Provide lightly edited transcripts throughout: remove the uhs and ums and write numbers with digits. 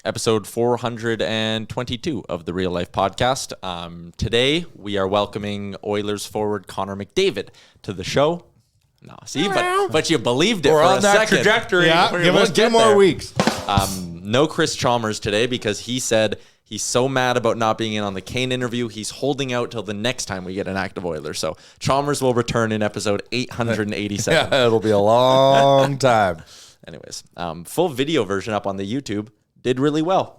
episode 422 of the Real Life Podcast. Today, we are welcoming Oilers forward Connor McDavid to the show. No, see, but you believed it. We're for on a that second. trajectory. Yeah, give us 2 more weeks. No Chris Chalmers today because he said he's so mad about not being in on the Kane interview. He's holding out till the next time we get an active Oiler. So Chalmers will return in episode 887. Yeah, it'll be a long time. Anyways, full video version up on the YouTube did really well.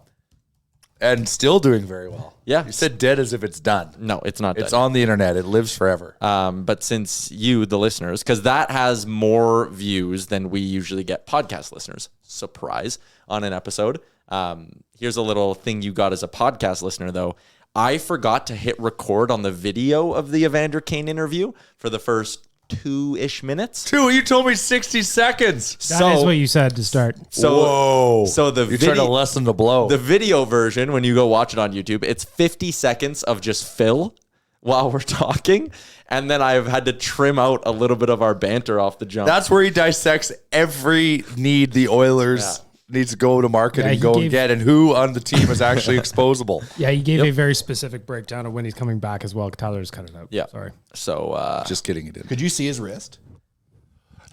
And still doing very well. Yeah. You said dead as if it's done. No, it's not It's done. on the internet. It lives forever. But since you, the listeners, because that has more views than we usually get podcast listeners, surprise, on an episode. Here's a little thing you got as a podcast listener, though. I forgot to hit record on the video of the Evander Kane interview for the first 2-ish minutes. You told me 60 seconds. That is what you said to start. Whoa. So the You're trying to lessen the blow. The video version, when you go watch it on YouTube, it's 50 seconds of just Phil while we're talking. And then I've had to trim out a little bit of our banter off the jump. That's where he dissects every need the Oilers needs to go to market and go and get, and who on the team is actually exposable. Yeah, he gave a very specific breakdown of when he's coming back as well. Tyler just cut it out. Yeah. Sorry. So, Just kidding, he didn't. Could you see his wrist?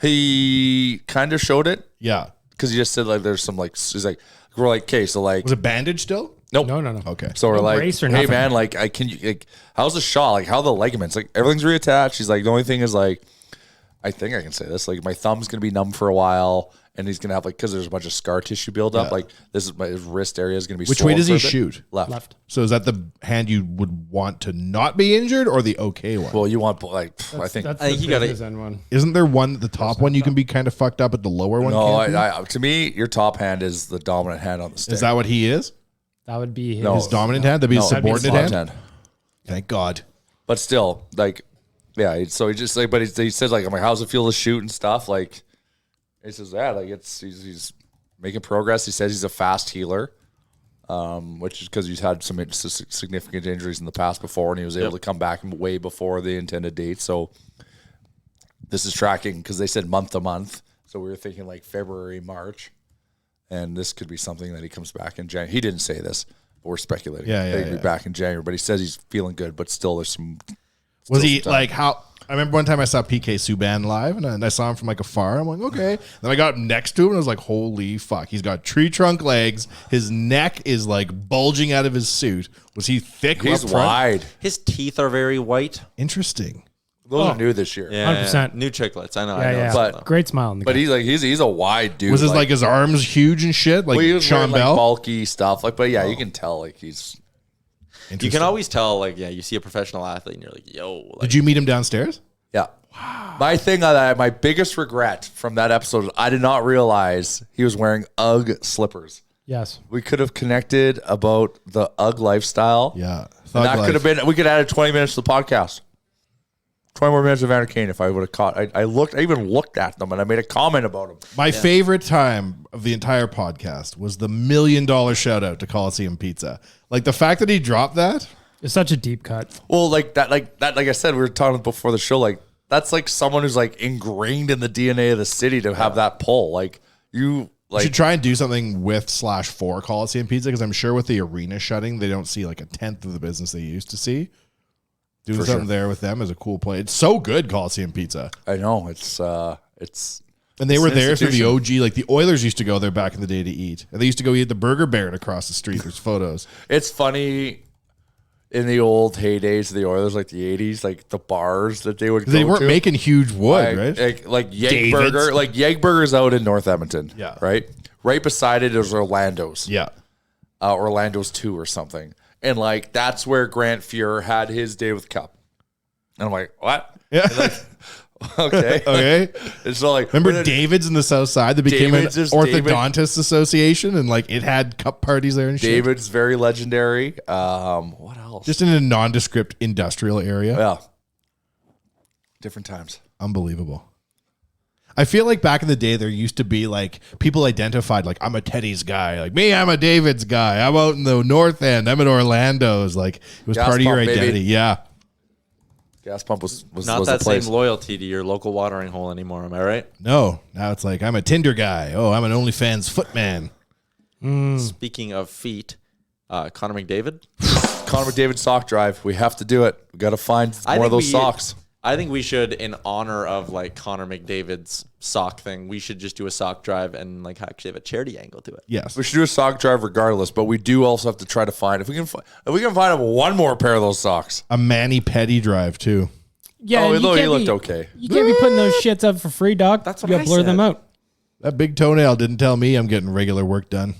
He kind of showed it Yeah. because he just said like there's some like he's like we're like okay so like Was it bandaged still? nope No. Okay. so we're No like brace or hey nothing? man like can you like how's the shot like how are the ligaments like everything's reattached. He's like the only thing is like I think I can say this like my thumb's gonna be numb for a while and he's gonna have like because there's a bunch of scar tissue buildup Yeah. like this is my his wrist area is gonna be Which swollen way does for he a bit. shoot? Left. So is that the hand you would want to not be injured or the okay one? Well, you want like I think That's I think the you gotta- business end one. Isn't there one, the top one, you can be kind of fucked up, but the lower one no can't be? I to me your top hand is the dominant hand on the stick. Is that what he is? That would be his. No. His dominant hand? That'd be his No, subordinate left hand? Thank God. But still, like, yeah. So he just like, but he says like, I'm like, how's it feel to shoot and stuff? Like, he says, yeah, like he's making progress. He says he's a fast healer, which is because he's had some significant injuries in the past before, and he was able to come back way before the intended date. So this is tracking because they said month to month. So we were thinking like February, March, and this could be something that he comes back in January. He didn't say this, but we're speculating. Yeah, He'll be back in January, but he says he's feeling good, but still there's some. Was he some time. like how? I remember one time I saw PK Subban live and I saw him from like afar. I'm like, okay. Then I got next to him and I was like, holy fuck. He's got tree trunk legs. His neck is like bulging out of his suit. Was he thick? He's up front? wide. his teeth are very white. Interesting. Those are new this year. Yeah, 100%. New chiclets. I know. Yeah, I know. yeah. But- Great smile on the But guy. he's a wide dude. Was his like his arms huge and shit? Like well, he was Sean wearing, like, Bell? bulky stuff. Like, but yeah, you can tell like he's. You can Interesting. always tell, like, yeah, you see a professional athlete and you're like, yo. Like, Did you meet him downstairs? Yeah. Wow. My biggest regret from that episode is I did not realize he was wearing Ugg slippers. Yes. We could have connected about the Ugg lifestyle. Yeah. And that could have been. We could have added 20 minutes to the podcast. 20 more minutes of Evander Kane if I would have caught. I even looked at them and I made a comment about him. My favorite time of the entire podcast was the $1 million shout out to Coliseum Pizza. Like the fact that he dropped that. It's such a deep cut. Well, like I said, we were talking before the show. Like that's like someone who's like ingrained in the DNA of the city to have that pull. Like you, You should try and do something with /for Coliseum Pizza because I'm sure with the arena shutting, they don't see like a tenth of the business they used to see. Doing something there with them is a cool play. It's so good, Coliseum Pizza. I know it's And they were there through the OG. Like the Oilers used to go there back in the day to eat. And they used to go eat at the Burger Baron across the street. There's photos. It's funny in the old heydays of the Oilers, like the 80s, like the bars that they would go They weren't to. making huge wood, right? Like Yegg David's. Burger. Like Yegg Burger's out in North Edmonton. Yeah. Right? Right beside it is Orlando's. Yeah. Orlando's 2 or something. And like that's where Grant Fuhrer had his day with Cup. And I'm like, what? Yeah. Okay. Okay. It's so like Remember David's in the South Side that became David's an is David. orthodontist association and like it had cup parties there and shit. David's very legendary. What else? Just in a nondescript industrial area. Yeah. Different times. Unbelievable. I feel like back in the day, there used to be like people identified like I'm a Teddy's guy, like me, I'm a David's guy. I'm out in the North End. I'm at Orlando's. Like it was Gas part of your pump, baby. identity. Yeah. Gas pump was not was that the place. same loyalty to your local watering hole anymore. Am I right? No, now it's like I'm a Tinder guy. Oh, I'm an OnlyFans footman. Speaking of feet, Connor McDavid. Connor McDavid sock drive. We have to do it. We got to find more of those socks. I think we should, in honor of like Connor McDavid's sock thing, we should just do a sock drive and like actually have a charity angle to it. Yes. We should do a sock drive regardless, but we do also have to try to find if we can find one more pair of those socks. A Manny Petty drive, too. Yeah, although he looked okay. You can't be putting those shits up for free, dog. That's what you gotta I blur them said. out. That big toenail didn't tell me I'm getting regular work done.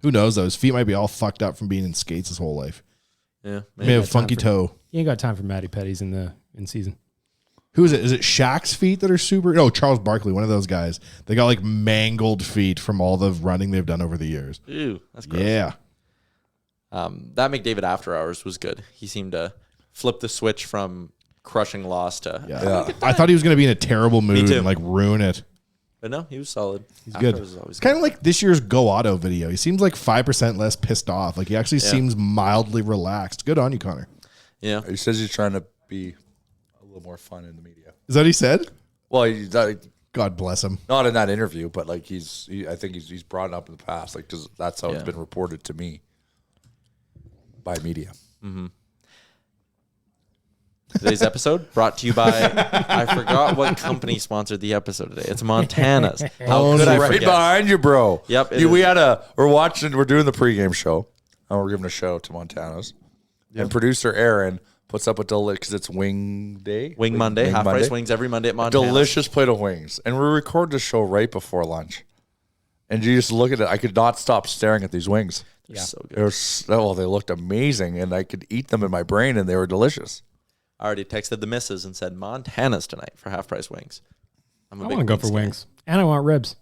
Who knows, though? His feet might be all fucked up from being in skates his whole life. Yeah, May have a funky toe. You ain't got time for Matty Petties in season. Who is it? Is it Shaq's feet that are super? No, Charles Barkley, one of those guys. They got like mangled feet from all the running they've done over the years. Ew, that's gross. Yeah. That McDavid after hours was good. He seemed to flip the switch from crushing loss to Yeah. I thought he was going to be in a terrible mood too. and like ruin it. But no, he was solid. He's After good. hours is always It's kind of like this year's Go Auto video. He seems like 5% less pissed off. Like he actually seems mildly relaxed. Good on you, Connor. Yeah. He says he's trying to be a little more fun in the media. Is that what he said? Well, God bless him. not in that interview, but like I think he's brought it up in the past, like because that's how it's been reported to me by media. Today's episode brought to you by, I forgot what company sponsored the episode today. It's Montana's. How could I Right forget? behind you, bro. Yep, it We're is. doing the pregame show, and we're giving a shout out to Montana's. And producer Aaron puts up a because it's Wing Day. Wing Monday, half price wings every Monday at Montana's. Delicious plate of wings. And we record the show right before lunch. And you just look at it. I could not stop staring at these wings. They're so good. They looked amazing, and I could eat them in my brain, and they were delicious. I already texted the missus and said Montana's tonight for half price wings. I want to go for wings. And I want ribs.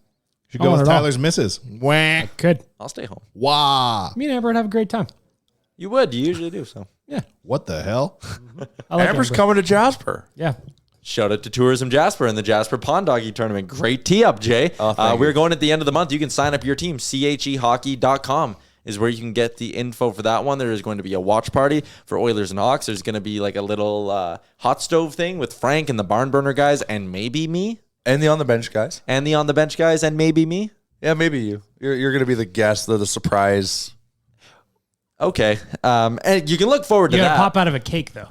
Should I go want with it all. Tyler's missus. Wah. Good. I'll stay home. Wah. Me and Amber would have a great time. You would. You usually do. So Yeah. What the hell? I like Amber's Amber. coming to Jasper. Yeah. shout out to Tourism Jasper and the Jasper Pond Doggy Tournament. Great tee up, Jay. We're going at the end of the month. You can sign up your team. CHEhockey.com is where you can get the info for that one. There is going to be a watch party for Oilers and Hawks. There's going to be like a little hot stove thing with Frank and the Barn Burner guys and maybe me. And the on the bench guys. And the on the bench guys and maybe me. Yeah, maybe you. You're going to be the guest, the surprise. Okay. And you can look forward to You gotta that. pop out of a cake though.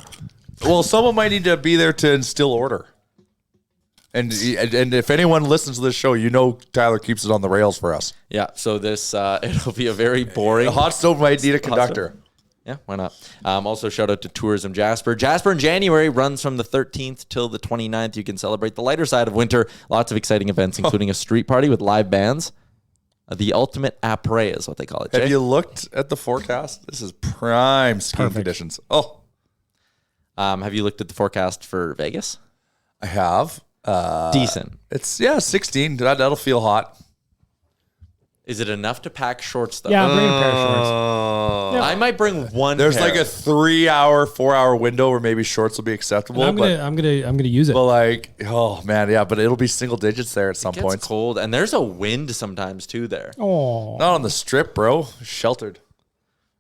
Well, someone might need to be there to instill order. And if anyone listens to this show, you know Tyler keeps it on the rails for us. Yeah. So this, it'll be a very boring. The hot stove might need a conductor. Yeah, why not? Also, shout out to Tourism Jasper. Jasper in January runs from the 13th till the 29th. You can celebrate the lighter side of winter. Lots of exciting events, including a street party with live bands. The ultimate après is what they call it. Have Jay? you looked at the forecast? This is prime skiing conditions. Oh, Have you looked at the forecast for Vegas? I have. Decent. It's 16. That'll feel hot. Is it enough to pack shorts though? Yeah, I'll bring a pair of shorts. I might bring one. There's pair. like a 4-hour window where maybe shorts will be acceptable. I'm gonna use it. But like, oh man, yeah, but it'll be single digits there at some It gets point. cold, and there's a wind sometimes too there. Oh, Not on the strip, bro. Sheltered.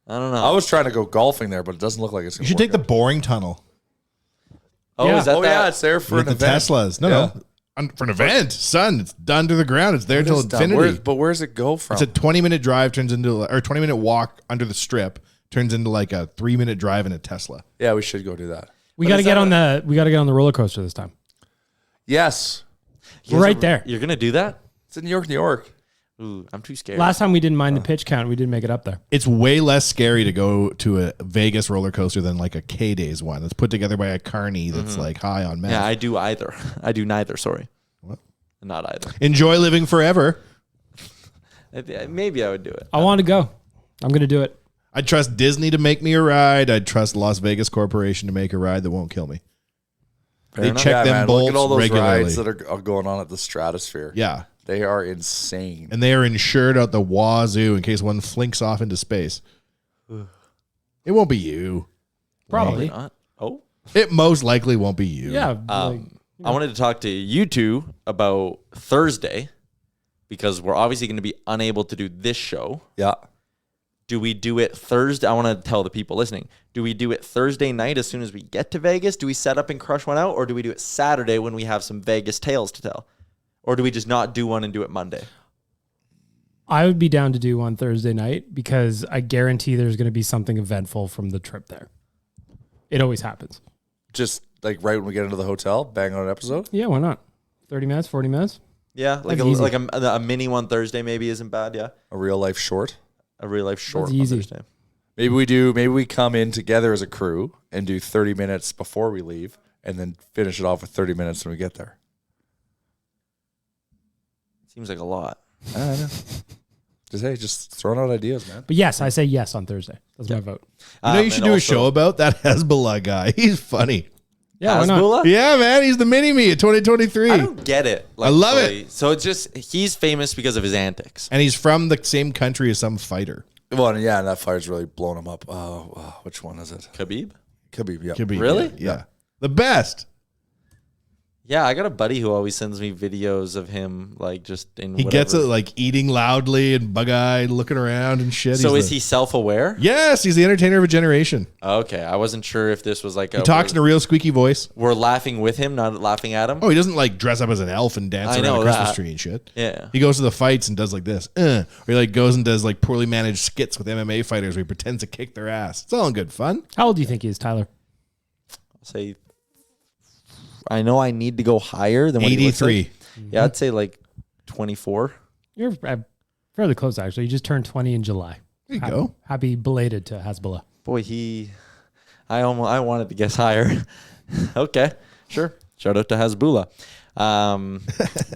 I don't know. I was trying to go golfing there, but it doesn't look like it's. You should take the boring tunnel. Oh, Yeah. is that Oh that? yeah, it's there for With an the event. Teslas. No, Yeah. For an event. Son, it's done to the ground. It's there It till is done. infinity. But where's it go from? It's a 20-minute drive turns into, or 20-minute walk under the strip turns into like a 3-minute drive in a Tesla. Yeah, we should go do that. we gotta get on the roller coaster this time. Yes, You guys Right are- there. You're gonna do that? it's in New York, New York. Ooh, I'm too scared. Last time we didn't mind the pitch count. We didn't make it up there. It's way less scary to go to a Vegas roller coaster than like a K-Days one that's put together by a carny that's like high on meth. Yeah, I do either. I do neither. Sorry. What? Not either. Enjoy living forever. Maybe I would do it. I want to go. I'm gonna do it. I'd trust Disney to make me a ride. I'd trust Las Vegas Corporation to make a ride that won't kill me. They enough. check them man, bolts look at all those regularly. rides that are going on at the Stratosphere. Yeah. They are insane. And they are insured out the wazoo in case one flinks off into space. It won't be you. Probably. Not. Oh. It most likely won't be you. Yeah. I wanted to talk to you two about Thursday because we're obviously going to be unable to do this show. Yeah. Do we do it Thursday? I want to tell the people listening. Do we do it Thursday night as soon as we get to Vegas? Do we set up and crush one out? Or do we do it Saturday when we have some Vegas tales to tell? Or do we just not do one and do it Monday? I would be down to do on Thursday night because I guarantee there's going to be something eventful from the trip there. It always happens. Just like right when we get into the hotel, bang on an episode. Yeah, why not? 30 minutes, 40 minutes? Yeah, like That's easy. a mini one Thursday maybe isn't bad. Yeah, A real life short. a real life short That's one easy. Thursday. Maybe we come in together as a crew and do 30 minutes before we leave and then finish it off with 30 minutes when we get there. Seems like a lot. I don't know. Just throwing out ideas, man. But yes, I say yes on Thursday. That's my vote. You know, you should do a show about that Hezbollah guy. He's funny. Yeah, why not? Hasbulla? Yeah, man. He's the mini-me of 2023. I don't get it. Like, I love it. fully. So it's just he's famous because of his antics. And he's from the same country as some fighter. Well, yeah, and that fire's really blown him up. Which one is it? Khabib? Khabib, yeah. Could be. Really? Yeah. The best. Yeah, I got a buddy who always sends me videos of him like just in. He gets it like eating loudly and bug-eyed, looking around and shit. So He's is he self-aware? Yes, he's the entertainer of a generation. Okay, I wasn't sure if this was like He talks in a real squeaky voice. we're laughing with him, not laughing at him. Oh, he doesn't like dress up as an elf and dance I around know the Christmas that. tree and shit. Yeah. He goes to the fights and does like this. Or he like goes and does like poorly managed skits with MMA fighters where he pretends to kick their ass. It's all in good fun. How old do you think he is, Tyler? I'll say, I know I need to go higher than what he looks 83. like. Yeah, I'd say like 24. You're fairly close, actually. You just turned 20 in July. There you go. Happy belated to Hezbollah. Boy, I wanted to guess higher. Okay, sure. Shout out to Hasbulla.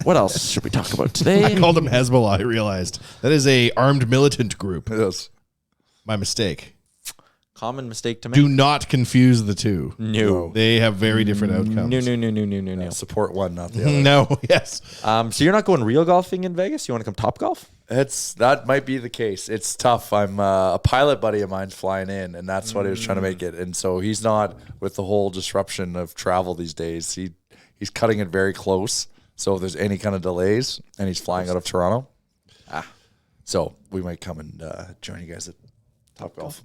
What else should we talk about I today? called him Hezbollah, I realized. That is a armed militant group. Yes. My mistake. Common mistake to make. Do not confuse the two. No. They have very different outcomes. No. Support one, not the other. No, yes. So you're not going real golfing in Vegas? You want to come top golf? That might be the case. It's tough. I'm a pilot buddy of mine's flying in, and that's what he was trying to make it. And so he's not with the whole disruption of travel these days. He's cutting it very close. So if there's any kind of delays, and he's flying out of Toronto, so we might come and join you guys at Top Golf.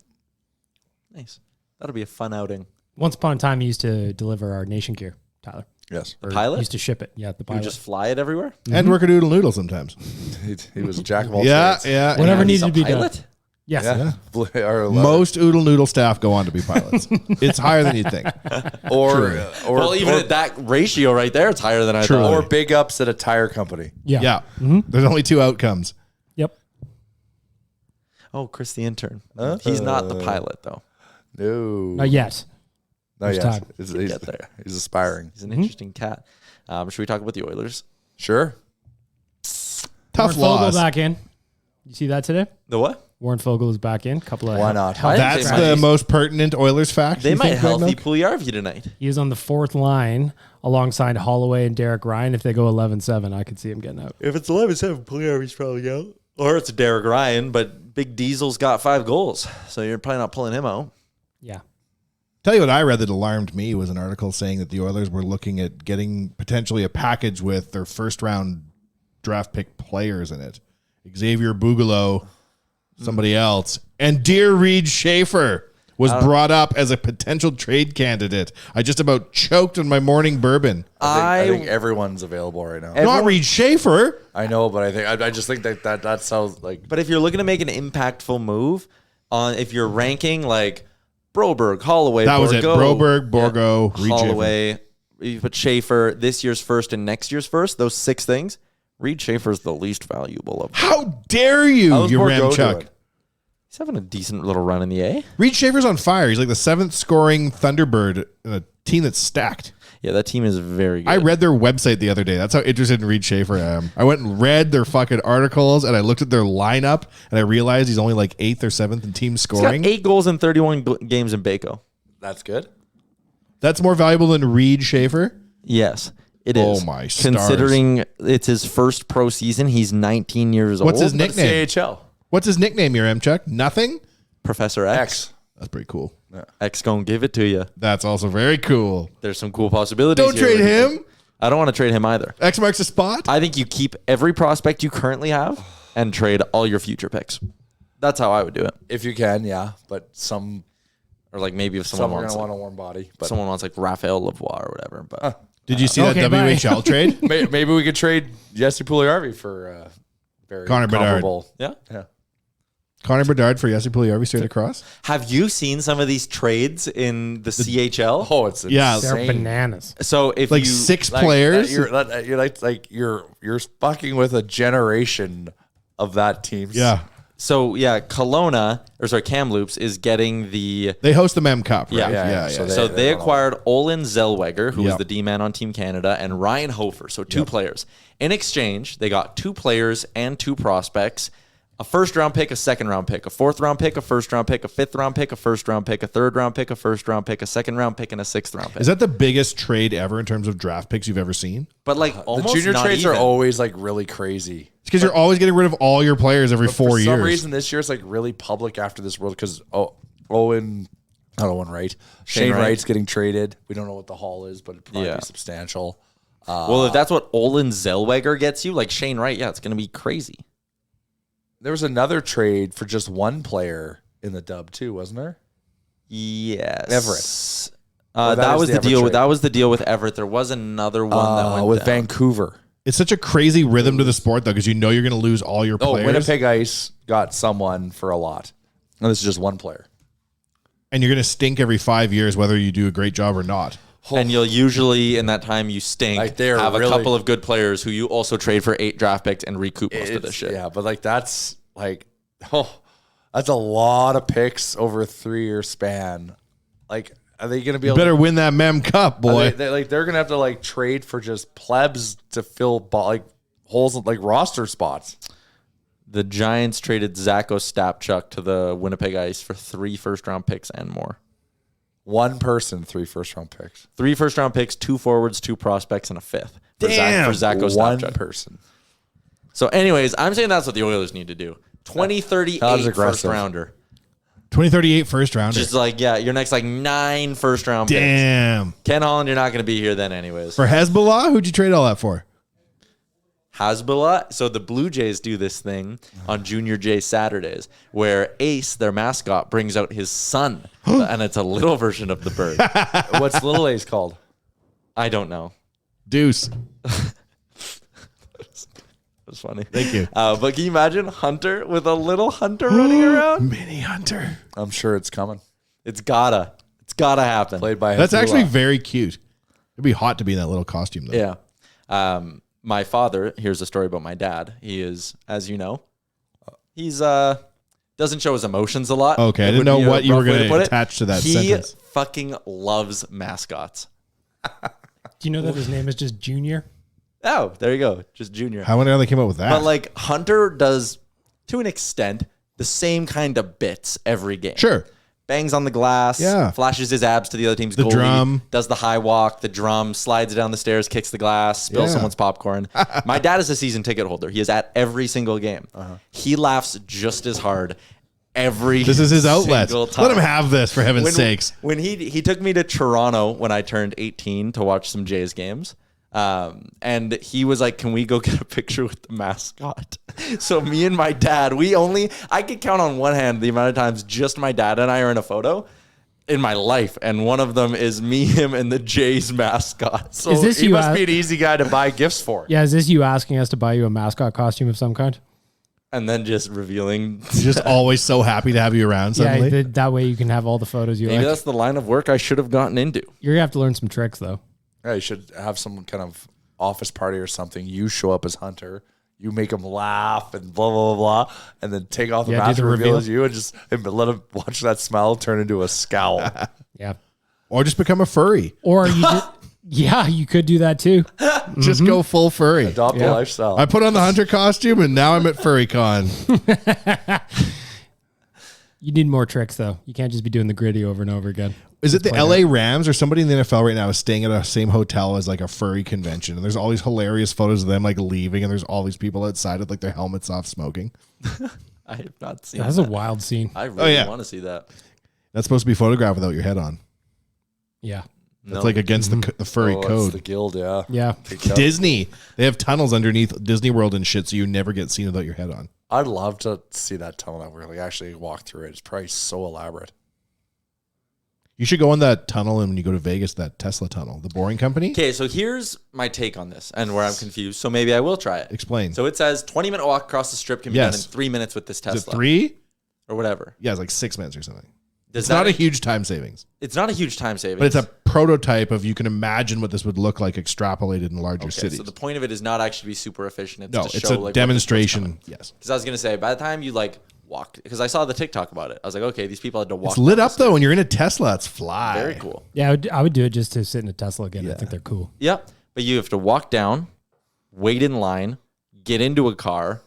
Nice. That'll be a fun outing. Once upon a time, he used to deliver our nation gear, Tyler. Yes, The pilot? Used to ship it. Yeah, the You pilot. just fly it everywhere? And work a doodle noodle sometimes. he was a jack of all Yeah, trades. yeah. Whatever yeah. needed to be done. Pilot? Yes. Yeah. Or, Most oodle noodle staff go on to be pilots. It's higher than you'd think. or Well, even at that ratio right there, it's higher than I Truly. thought. or big ups at a tire company. Yeah. Yeah. There's only two outcomes. Yep. Oh, Chris the intern. He's not the pilot, though. No, Not yet. no, There's yes. time. He's, Get there. he's aspiring. He's an interesting cat. Should we talk about the Oilers? Sure. Tough Warren Fogle loss. back in. You see that today? The what? Warren Fogle is back in. Couple of Why not? I think That's they the might- most pertinent Oilers fact. They you might think, Greg healthy Milk? Puljujärvi tonight. He is on the fourth line alongside Holloway and Derek Ryan. If they go 11-7, I could see him getting out. If it's 11-7, Puljujärvi's probably out. Or it's Derek Ryan, but Big Diesel's got 5 goals, so you're probably not pulling him out. Yeah. Tell you what I read that alarmed me was an article saying that the Oilers were looking at getting potentially a package with their first round draft pick players in it. Xavier Bougelow, somebody else, and dear Reed Schaefer was brought up as a potential trade candidate. I just about choked on my morning bourbon. I think everyone's available right now. Not Reed Schaefer. I know, but I just think that sounds like But if you're looking to make an impactful move, if you're ranking like Broberg, Holloway, That was it. Bourgault, Broberg, Bourgault, Reed Holloway, you put Schaefer, this year's first and next year's first, those 6 things, Reed Schaefer's the least valuable of them. How dare you, How's you Bourgault Ramchuck? doing? He's having a decent little run in the A. Reed Schaefer's on fire. He's like the 7th scoring Thunderbird in a team that's stacked. Yeah, that team is very good. I read their website the other day. That's how interested in Reed Schaefer I am. I went and read their fucking articles, and I looked at their lineup, and I realized he's only like 8th or 7th in team He's scoring. got 8 goals in 31 games in Baco. that's good. That's more valuable than Reed Schaefer. Yes, it is. Oh, my stars. Considering it's his first pro season, he's 19 years What's old. his nickname? CHL. What's his nickname, your Chuck? Nothing? Professor X. X. That's pretty cool. X gonna give it to you. That's also very cool. There's some cool possibilities. Don't here. trade him. I don't want to trade him either. X marks a spot. I think you keep every prospect you currently have and trade all your future picks. That's how I would do it. If you can, yeah. But some Or like maybe if some someone are wants gonna like, want a warm body. But someone wants like Raphael Lavoie or whatever. But Did you see Okay, that bye. WHL trade? maybe we could trade Jesse Puljujärvi for very Connor Bedard. comparable. Yeah. Yeah. Connor Bedard for Jesse Puljujarvi straight across. Have you seen some of these trades in the CHL? Oh, it's Yeah. insane. They're bananas. So if Like you 6 Like, players. you're fucking with a generation of that team's. Yeah. So Kamloops is getting the They host the Mem Cup, right? Yeah. Yeah. So so they don't know. acquired Olin Zellweger, who was Yep. the D-man on Team Canada, and Ryan Hofer, so 2 players. In exchange, they got 2 players and 2 prospects, a first-round pick, a second-round pick, a fourth-round pick, a first-round pick, a fifth-round pick, a first-round pick, a third-round pick, a first-round pick, a second-round pick, and a sixth-round pick. Is that the biggest trade ever in terms of draft picks you've ever seen? But like The almost junior not trades even. are always like really crazy. It's because you're always getting rid of all your players every 4 years. For some reason, this year it's like really public after this World because Owen Wright, Shane Wright. Wright's getting traded. We don't know what the haul is, but it'd probably Yeah. be substantial. Well, if that's what Olin Zellweger gets you, like Shane Wright, yeah, it's going to be crazy. There was another trade for just one player in the dub too, wasn't there? Yes, Everett. That is was the the Everett deal. trade. That was the deal with Everett. There was another one that went With down. Vancouver. It's such a crazy rhythm to the sport, though, because you know you're going to lose all your Oh, players. Winnipeg Ice got someone for a lot. And this is just one player. And you're going to stink every 5 years, whether you do a great job or not. And you'll usually, in that time you stink, Like, they're have a really- couple of good players who you also trade for 8 draft picks and recoup most of this shit. Yeah, but like that's a lot of picks over a 3-year span. Like, are they going to be You able better to win that Mem Cup, boy. they're going to have to like trade for just plebs to fill like holes like roster spots. The Giants traded Zach Ostapchuk to the Winnipeg Ice for 3 first-round picks and more. One person, 3 first-round picks. 3 first-round picks, 2 forwards, 2 prospects, and a 5th. Damn. For Zach One Ostapchuk. person. So anyways, I'm saying that's what the Oilers need to do. 2038 That was aggressive. first-rounder. 2038 first rounder. Just like, yeah, your next like 9 first-round picks. Damn. Ken Holland, you're not going to be here then anyways. For Hezbollah, who'd you trade all that for? Hasbulla. So the Blue Jays do this thing on Junior J Saturdays where Ace, their mascot, brings out his son. And it's a little version of the bird. What's Little A's called? I don't know. Deuce. It's funny. Thank you. But can you imagine Hunter with a little Hunter running around? Mini Hunter. I'm sure it's coming. It's gotta happen. Played by That's Hezbollah. actually very cute. It'd be hot to be in that little costume, though. Yeah. My father, here's a story about my dad. He is, as you know, he's doesn't show his emotions a lot. Okay, I It didn't would know be a what you were rough way going put to it. attach to that He sentence. fucking loves mascots. Do you know that his name is just Junior? Oh, there you go. Just Junior. How many they came up with that? But like Hunter does, to an extent, the same kind of bits every game. Sure. Bangs on the glass, Yeah. flashes his abs to the other team's The goalie, drum. does the high walk, the drum, slides down the stairs, kicks the glass, spills Yeah. someone's popcorn. My dad is a season ticket holder. He is at every single game. He laughs just as hard every This is his outlet. single time. Let him have this, for heaven's sakes. When he took me to Toronto when I turned 18 to watch some Jays games. And he was like, can we go get a picture with the mascot? So me and my dad, I could count on one hand the amount of times just my dad and I are in a photo in my life. And one of them is me, him, and the Jays mascot. So Is this He you? must be an easy guy to buy gifts for. Yeah, is this you asking us to buy you a mascot costume of some kind? and then just revealing. He's just always so happy to have you around suddenly. Yeah, that way you can have all the photos you Maybe like. that's the line of work I should have gotten into. You're gonna have to learn some tricks though. Yeah, you should have some kind of office party or something. You show up as Hunter. You make him laugh and blah, blah, blah, blah. And then take off the Yeah, do mask the and reveal reveal. as you and let him watch that smile turn into a scowl. Yeah. Or just become a furry. Or you yeah, you could do that too. Just go full furry. Adopt the lifestyle. I put on the hunter costume and now I'm at FurryCon. You need more tricks though. You can't just be doing the gritty over and over again. Is it the LA Rams or somebody in the NFL right now is staying at the same hotel as like a furry convention? And there's all these hilarious photos of them like leaving and there's all these people outside with like their helmets off smoking. I have not seen That's a wild scene. I really yeah. want to see that. That's supposed to be photographed without your head on. Yeah. That's like against the furry It's code. the guild, yeah. Yeah. Disney. They have tunnels underneath Disney World and shit so you never get seen without your head on. I'd love to see that tunnel that we're like actually walk through it. It's probably so elaborate. You should go in that tunnel, and when you go to Vegas, that Tesla tunnel, the Boring Company. Okay, so here's my take on this and where I'm confused. So maybe I will try it. Explain. So it says 20-minute walk across the strip can be done in 3 minutes with this Tesla. Is it 3? Or whatever. Yeah, it's like 6 minutes or something. Does It's that not a huge time savings, It's not a huge time savings. but it's a prototype of you can imagine what this would look like extrapolated in larger cities. So the point of it is not actually to be super efficient. It's No, to it's show a like demonstration. Yes. Because I was going to say, by the time you like walk, because I saw the TikTok about it. I was like, okay, these people had to walk. It's lit down up though when you're in a Tesla. It's fly. Very cool. Yeah, I would do it just to sit in a Tesla again. I think they're cool. Yep. But you have to walk down, wait in line, get into a car,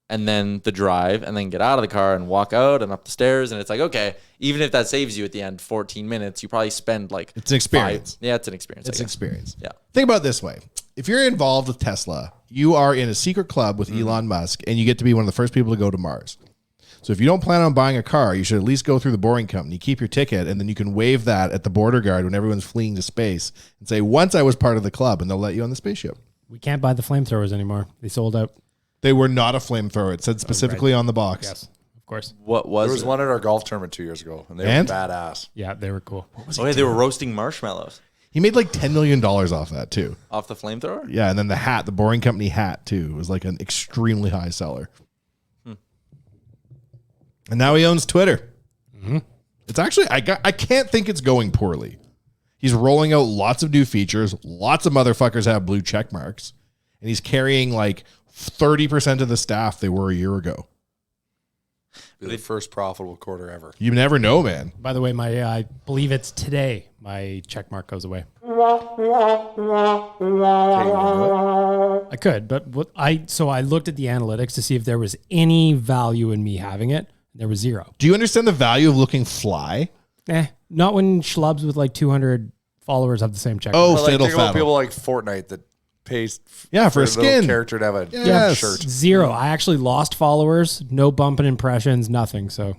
and then the drive, and then get out of the car and walk out and up the stairs. And it's like, okay, even if that saves you at the end 14 minutes, you probably spend like It's an experience. Yeah, it's an experience. It's an experience. Yeah. Think about it this way. If you're involved with Tesla, you are in a secret club with Elon Musk, and you get to be one of the first people to go to Mars. So if you don't plan on buying a car, you should at least go through the Boring Company, keep your ticket, and then you can wave that at the border guard when everyone's fleeing to space and say, once I was part of the club, and they'll let you on the spaceship. We can't buy the flamethrowers anymore. They sold out. They were not a flamethrower. It said specifically on the box. Yes, of course. What was There was it? one at our golf tournament 2 years ago, and they And? were badass. Yeah, they were cool. Oh, yeah, they were roasting marshmallows He made like $10 million off that too. off the flamethrower. Yeah, and then the hat, the Boring Company hat too, was like an extremely high seller. And now he owns Twitter. It's actually I can't think it's going poorly. He's rolling out lots of new features. Lots of motherfuckers have blue check marks, and he's carrying like 30% of the staff they were a year ago. Be the first profitable quarter ever. You never know, man. By the way, I believe it's today. My check mark goes away. I could, but I looked at the analytics to see if there was any value in me having it. There was zero. Do you understand the value of looking fly? Not when schlubs with like 200 followers have the same check. Oh, But like, fatal think about fatal. people like Fortnite that pays Yeah, for a little skin. character to have a Yes. shirt. Zero. I actually lost followers, no bump in impressions, nothing. So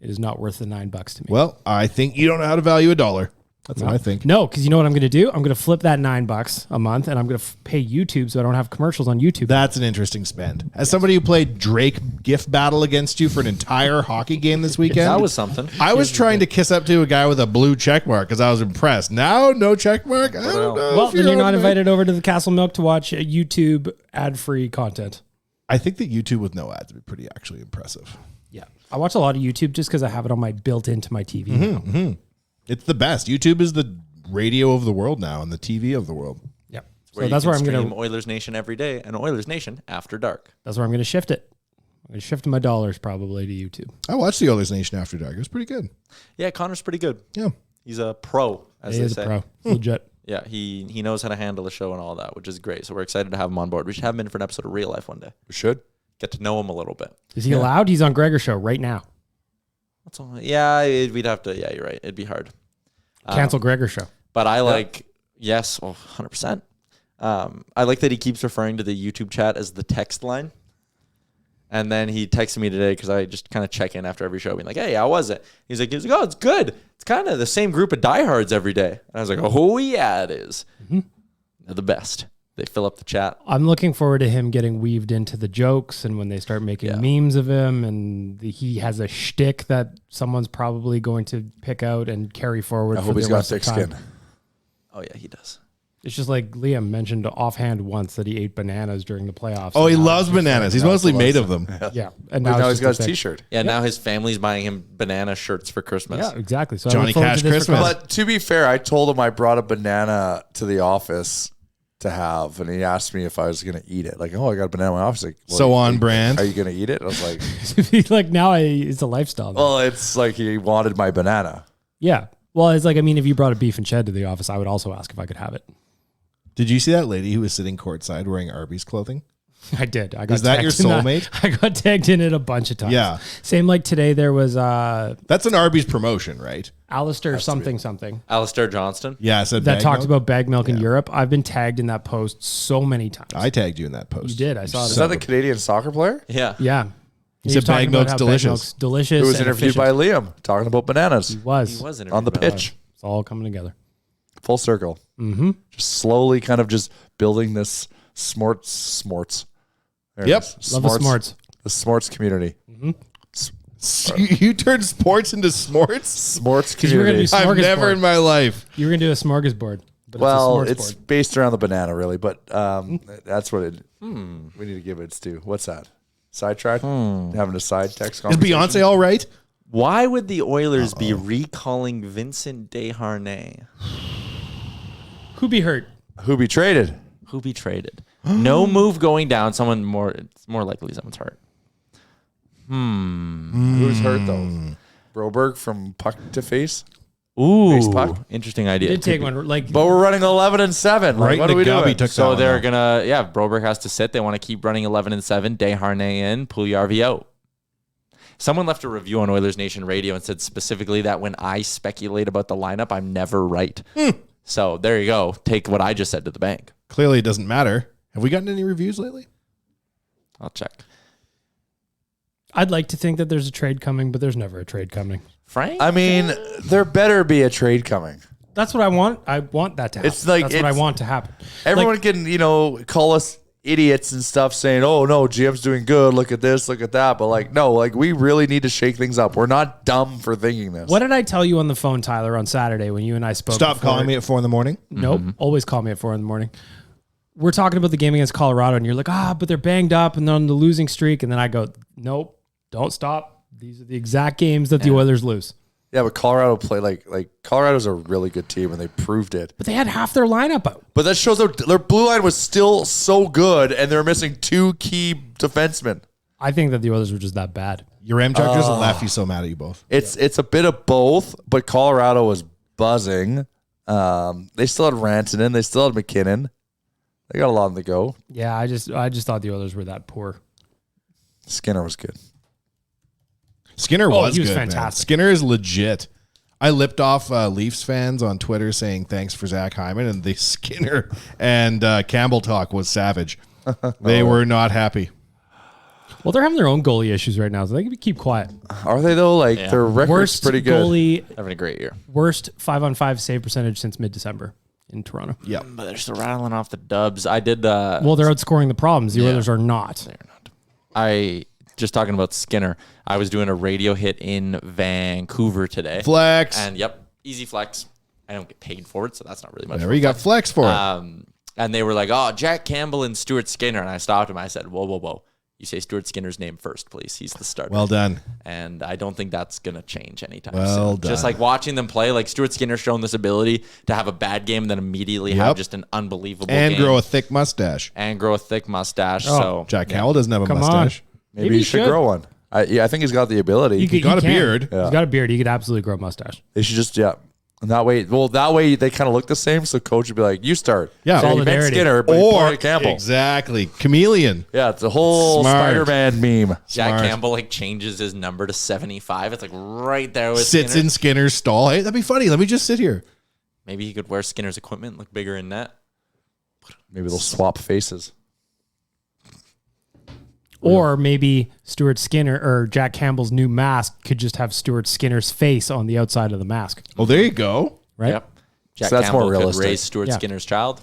it is not worth the $9 to me. Well, I think you don't know how to value a dollar. That's what I think. No, because you know what I'm going to do? I'm going to flip that $9 a month, and I'm going to pay YouTube so I don't have commercials on YouTube. That's an interesting spend. As somebody who played Drake gift battle against you for an entire hockey game this weekend, That was something. I was trying to kiss up to a guy with a blue check mark because I was impressed. Now, no check mark. I don't know. Well, if then you're not on the- invited over to the Castle Milk to watch YouTube ad-free content. I think that YouTube with no ads would be pretty actually impressive. Yeah, I watch a lot of YouTube just because I have it on my built into my TV. now. It's the best. YouTube is the radio of the world now and the TV of the world. Yeah, Where so that's where I'm stream gonna. Oilers Nation every day and Oilers Nation after dark. That's where I'm gonna shift it. I'm gonna shift my dollars probably to YouTube. I watched the Oilers Nation After Dark. It was pretty good. Yeah, Connor's pretty good. Yeah. He's a pro, as He they is say. a pro, It's legit. Yeah, he knows how to handle the show and all that, which is great. So we're excited to have him on board. We should have him in for an episode of Real Life one day. We should. Get to know him a little bit. Is he allowed? He's on Gregor's show right now. That's all. Yeah, we'd have to. Yeah, you're right. It'd be hard. Cancel Gregor's show. But I like, yes, 100%. I like that he keeps referring to the YouTube chat as the text line. And then he texted me today because I just kind of check in after every show, being like, hey, how was it? He's like, oh, it's good. It's kind of the same group of diehards every day. And I was like, oh, yeah, it is. They're the best. They fill up the chat. I'm looking forward to him getting weaved into the jokes and when they start making memes of him and he has a shtick that someone's probably going to pick out and carry forward. I for hope he's the got rest of thick time. skin. Oh, yeah, he does. It's just like Liam mentioned offhand once that he ate bananas during the playoffs. Oh, he And now loves it's just bananas. He's no, mostly it's made the of them. yeah. And Now now he's it's got just his a thing. T-shirt. Yeah, now his family's buying him banana shirts for Christmas. Yeah, exactly. So Johnny I look forward Cash to this for Christmas. But to be fair, I told him I brought a banana to the office to have, and he asked me if I was going to eat it. Like, oh, I got a banana in my office. Like, well, So on brand. Are you going to eat it? I was like, like now it's a lifestyle. well, it's like he wanted my banana. Yeah. Well, it's like, I mean, if you brought a beef and shed to the office, I would also ask if I could have it. Did you see that lady who was sitting courtside wearing Arby's clothing? I did. I got Is that your tagged in soulmate? I got tagged in it a bunch of times. Yeah. Same like today, there was That's an Arby's promotion, right? Alistair something Alistair Johnston. Yeah, I said that bag talked milk. about bag milk in Europe. I've been tagged in that post so many times. I tagged you in that post. You did. I saw Is that. that the Canadian soccer player? Yeah. Yeah. He said bag milk's delicious. Delicious. Who was and interviewed efficient. by Liam talking about bananas He was. He was on the interviewed by pitch. It's all coming together. Full circle. Mm-hmm. Just slowly kind of just building this smorts. There it Yep. is. Love the smarts. The smorts community. You turned sports into s'mores? Sports you were gonna community. do I've Smorgasbord. never in my life. You were going to do a smorgasbord. But Well, it's a it's smorgasbord. based around the banana, really, but that's what it. We need to give it to. What's that? Sidetrack? Having a side text Is conversation. Beyonce all right? Why would the Oilers be recalling Vincent Desharnais? Who be hurt? Who be traded? Who be traded? No move going down. Someone more. It's more likely someone's hurt. Who's hurt though? Broberg from puck to face. Ooh, puck? interesting idea. Did take one like But we're running 11-7. Like, Right what in are we the gubby doing? took So that they're one, though. gonna, if Broberg has to sit, they want to keep running 11-7. Desharnais in, Puljujarvi out. Someone left a review on Oilers Nation Radio and said specifically that when I speculate about the lineup, I'm never right. So there you go. Take what I just said to the bank. Clearly, it doesn't matter. Have we gotten any reviews lately? I'll check. I'd like to think that there's a trade coming, but there's never a trade coming. Frank? I mean, there better be a trade coming. That's what I want. I want that to happen. It's like- that's what I it's- want to happen. Everyone Like, can, call us idiots and stuff saying, oh, no, GM's doing good. Look at this, look at that. But, no, we really need to shake things up. We're not dumb for thinking this. what did I tell you on the phone, Tyler, on Saturday when you and I spoke? Stop before? calling me at 4 a.m. Nope. Always call me at 4 a.m. We're talking about the game against Colorado, and you're like, but they're banged up and they're on the losing streak. And then I go, nope, don't stop. These are the exact games that the Oilers lose. Yeah, but Colorado play Colorado's a really good team, and they proved it. But they had half their lineup out. But that shows their blue line was still so good, and they're missing two key defensemen. I think that the Oilers were just that bad. Your Ramchuck doesn't laugh. He's so mad at you both. It's a bit of both, but Colorado was buzzing. They still had Rantanen. They still had McKinnon. They got a lot on the go. Yeah, I just thought the Oilers were that poor. Skinner was good. Skinner was he was good, man. fantastic. Skinner is legit. I lipped off Leafs fans on Twitter saying thanks for Zach Hyman, and the Skinner and Campbell talk was savage. They were not happy. Well, they're having their own goalie issues right now, so they can keep quiet. Are they though? Their record's Worst pretty good. goalie, Having a great year. worst 5-on-5 save percentage since mid-December in Toronto. Yeah. But they're still rattling off the dubs. I did Well, they're outscoring the problems. The Oilers are not. They're not. I just talking about Skinner. I was doing a radio hit in Vancouver today. Flex. And easy flex. I don't get paid for it, so that's not really much. There of a you got flex for it. And they were like, "Oh, Jack Campbell and Stuart Skinner." And I stopped him. I said, "Whoa. You say Stuart Skinner's name first, please. He's the starter." Well done. And I don't think that's going to change anytime Well soon. done. Just like watching them play, like Stuart Skinner's shown this ability to have a bad game and then immediately have just an unbelievable And game. grow a thick mustache. And grow a thick mustache. So Jack Campbell doesn't have a Come mustache. Maybe he should grow one. I think he's got the ability. He got a can. beard. He's got a beard. He could absolutely grow a mustache. They should just And that way they kind of look the same. So coach would be like, "You start." Yeah. So you Solidarity. bench Skinner, but you Or play Campbell. exactly. Chameleon. Yeah, it's a whole Smart. Spider-Man meme. Jack Smart. Campbell changes his number to 75. It's right there with Sits Skinner. in Skinner's stall. Hey, that'd be funny. Let me just sit here. Maybe he could wear Skinner's equipment, look bigger in net. Maybe they'll swap faces. Or maybe Stuart Skinner or Jack Campbell's new mask could just have Stuart Skinner's face on the outside of the mask. Oh, there you go. Right? Yep. Jack So that's Campbell more realistic. could raise Stuart Yeah. Skinner's child.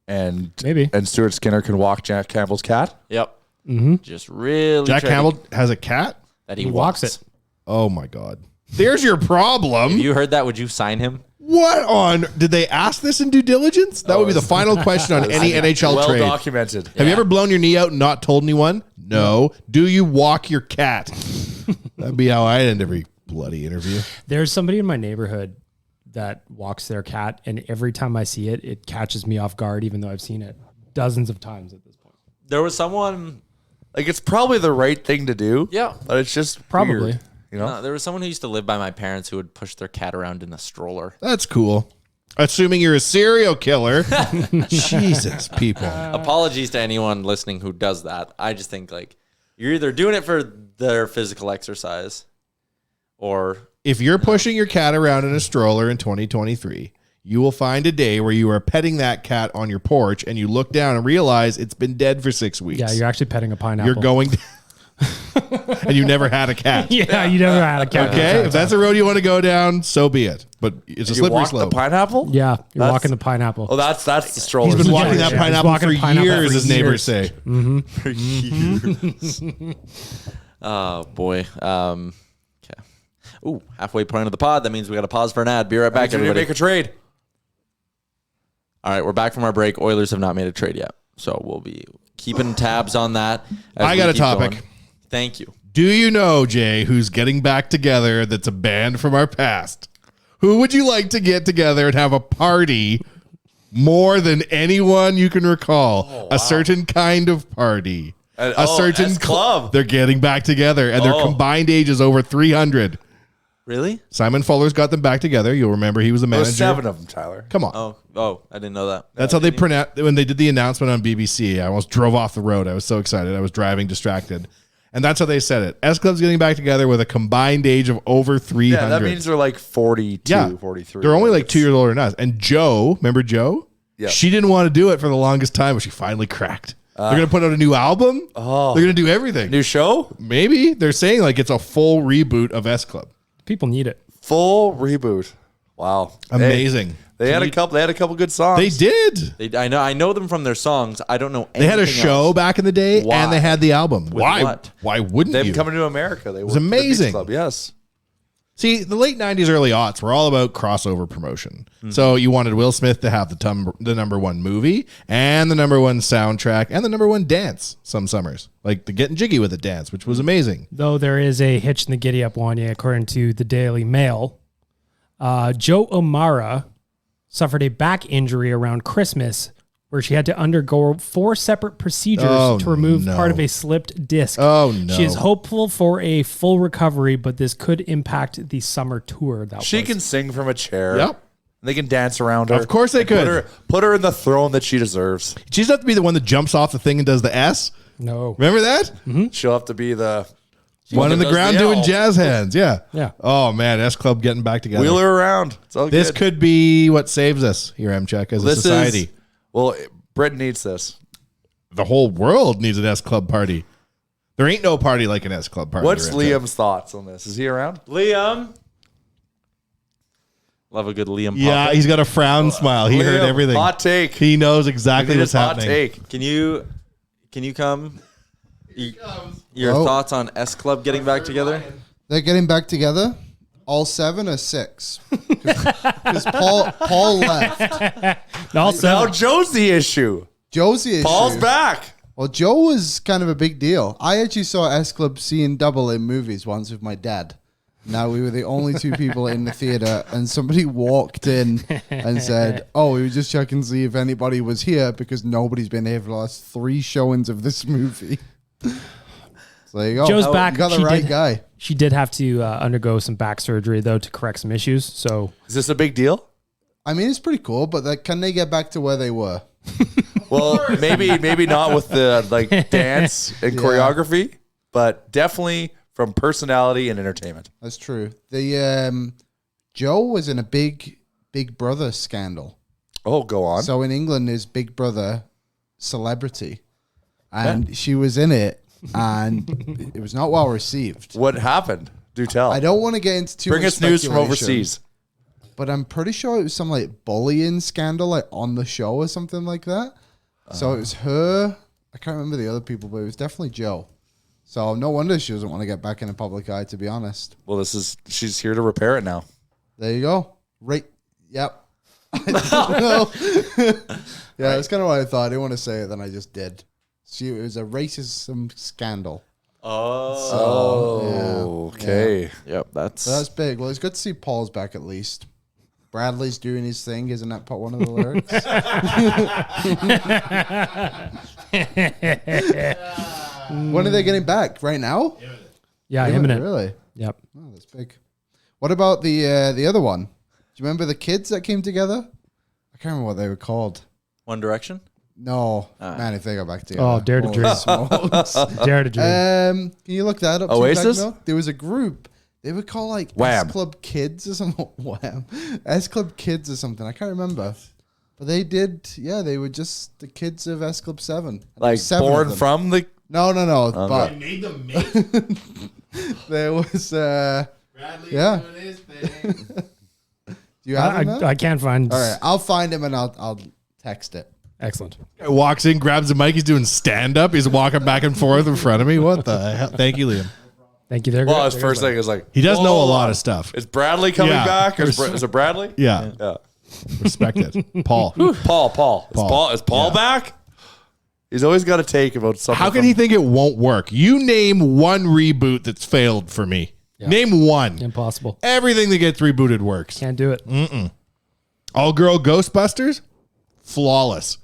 And Maybe. Stuart Skinner can walk Jack Campbell's cat. Yep. Mm-hmm. Just really Jack try to- Campbell has a cat? that He walks it. Oh, my God. There's your problem. If you heard that, would you sign him? What on? Did they ask this in due diligence? That would be the final question on any NHL Well trade. documented. Have you ever blown your knee out and not told anyone? No. Do you walk your cat? That'd be how I'd end every bloody interview. There's somebody in my neighborhood that walks their cat, and every time I see it, it catches me off guard, even though I've seen it dozens of times at this point. There was someone. It's probably the right thing to do. Yeah. But it's just Probably. weird, you know? There was someone who used to live by my parents who would push their cat around in a stroller. That's cool. Assuming you're a serial killer. Jesus, people. Apologies to anyone listening who does that. I just think you're either doing it for their physical exercise or If you're pushing your cat around in a stroller in 2023, you will find a day where you are petting that cat on your porch and you look down and realize it's been dead for 6 weeks. Yeah, you're actually petting a pineapple. You're going and you never had a cat. Yeah, you never had a cat. Okay, if that's a road you want to go down, so be it. But it's a You slippery walk slope. the pineapple? Yeah, you're That's- walking the pineapple. Oh, that's the stroller. He's been walking Yeah, that he's pineapple walking for a pineapple years, for as neighbors years. say. Oh boy. Okay. Ooh, halfway point of the pod. That means we got to pause for an ad. Be right back, We need to everybody. make a trade. All right, we're back from our break. Oilers have not made a trade yet, so we'll be keeping tabs on that. as I we got a keep topic. going. Thank you. Do you know, Jay, who's getting back together that's a band from our past? Who would you like to get together and have a party more than anyone you can recall? A certain kind of party. A certain S Club. They're getting back together, and their combined age is over 300. Really? Simon Fuller's got them back together. You'll remember he was the manager. There's 7 of them, Tyler. Come on. Oh, I didn't know that. That's how they pronounce when they did the announcement on BBC. I almost drove off the road. I was so excited. I was driving distracted. And that's how they said it. S Club's getting back together with a combined age of over 300. Yeah, that means they're like 42, 43. They're only like 2 years older than us. And Joe, remember Joe? Yeah. She didn't want to do it for the longest time, but she finally cracked. They're going to put out a new album. Oh. They're going to do everything. New show? Maybe. They're saying like it's a full reboot of S Club. People need it. Full reboot. Wow. Amazing. They had a couple good songs. They did. I know them from their songs. I don't know. They had a anything show else. back in the day, Why? and they had the album. Why? what? Why wouldn't They've you? coming to America. They was amazing. Club. Yes. See, the late 90s, early aughts were all about crossover promotion. So you wanted Will Smith to have the number one movie and the number one soundtrack and the number one dance some summers, like the Getting Jiggy with It dance, which was amazing. Though there is a hitch in the giddy up, Wanye, according to the Daily Mail. Joe O'Mara suffered a back injury around Christmas where she had to undergo 4 separate procedures to remove part of a slipped disc. Oh, no. She is hopeful for a full recovery, but this could impact the summer tour. She can sing from a chair. Yep. They can dance around her. Of course they could. Put her in the throne that she deserves. She doesn't have to be the one that jumps off the thing and does the S. No. Remember that? She'll have to be the One in the does ground the doing L. jazz hands. Yeah. Yeah. Oh, man. S Club getting back together. wheel her around. It's all This good. could be what saves us here, M-Check, as a society. Well, Britain needs this. The whole world needs an S Club party. There ain't no party like an S Club party. What's right there. Liam's thoughts on this? Is he around? Liam. Love a good Liam. Yeah, pop-up. he's got a frown smile. He heard Liam, everything. Hot take. He knows We exactly need what's his hot happening. take. Can you come? Your Hello? thoughts on S Club getting back together? They're getting back together. All 7 or 6? Because Paul left. All Now seven. Joe's the issue. Joe's the issue. Paul's back. Well, Joe was kind of a big deal. I actually saw S Club seeing double in movies once with my dad. Now we were the only 2 people in the theater, and somebody walked in and said, "Oh, we were just checking to see if anybody was here because nobody's been here for the last 3 showings of this movie." So there you go. Joe's back. You got the She right did- guy. She did have to undergo some back surgery, though, to correct some issues. So Is this a big deal? I mean, it's pretty cool, but can they get back to where they were? Well, maybe not with the like dance and choreography, but definitely from personality and entertainment. That's true. The Joe was in a Big Brother scandal. Oh, go on. So in England, there's Big Brother Celebrity, and she was in it, and it was not well received. What happened? Do tell. I don't want to get into too Bring much us news from speculation, overseas. but I'm pretty sure it was some like bullying scandal, like on the show or something like that. So it was her. I can't remember the other people, but it was definitely Joe. So no wonder she doesn't want to get back in the public eye, to be honest. Well, she's here to repair it now. There you go. Right. Yep. I don't know. Yeah, that's kind of what I thought. I didn't want to say it, then I just did. See, it was a racism scandal. Oh, okay. Yep, that's So that's big. Well, it's good to see Paul's back at least. Bradley's doing his thing. Isn't that part one of the lyrics? When are they getting back? Right now? yeah, imminent. Really? Yep. Oh, that's big. What about the other one? Do you remember the kids that came together? I can't remember what they were called. One Direction. No, man, if they go back together. Oh, Dare to Holy Dream. smokes. Dare to dream. Can you look that up? Oasis? Too, There was a group. They were called like Wham. S Club Kids or something. Wham. S Club Kids or something. I can't remember. But they did, yeah, they were just the kids of S Club 7. And there Like was 7 of born them. from the. No. But Made them make there was, Bradley Yeah. doing his thing. do you have him there? I can't find. All right, I'll find him and I'll text it. Excellent. Guy walks in, grabs the mic. He's doing stand up. He's walking back and forth in front of me. What the hell? Thank you, Liam. Thank you. There. Well, his first thing is like, He does know a hold lot on. of stuff. Is Bradley coming Yeah. back? Is it Bradley? Yeah. Yeah. Respect it. Paul. Paul. Is Paul Yeah. back? He's always got to take about something. How can he think it won't work? You name one reboot that's failed for me. Yeah. Name one. Impossible. Everything that gets rebooted works. Can't do it. All-girl Ghostbusters? Flawless.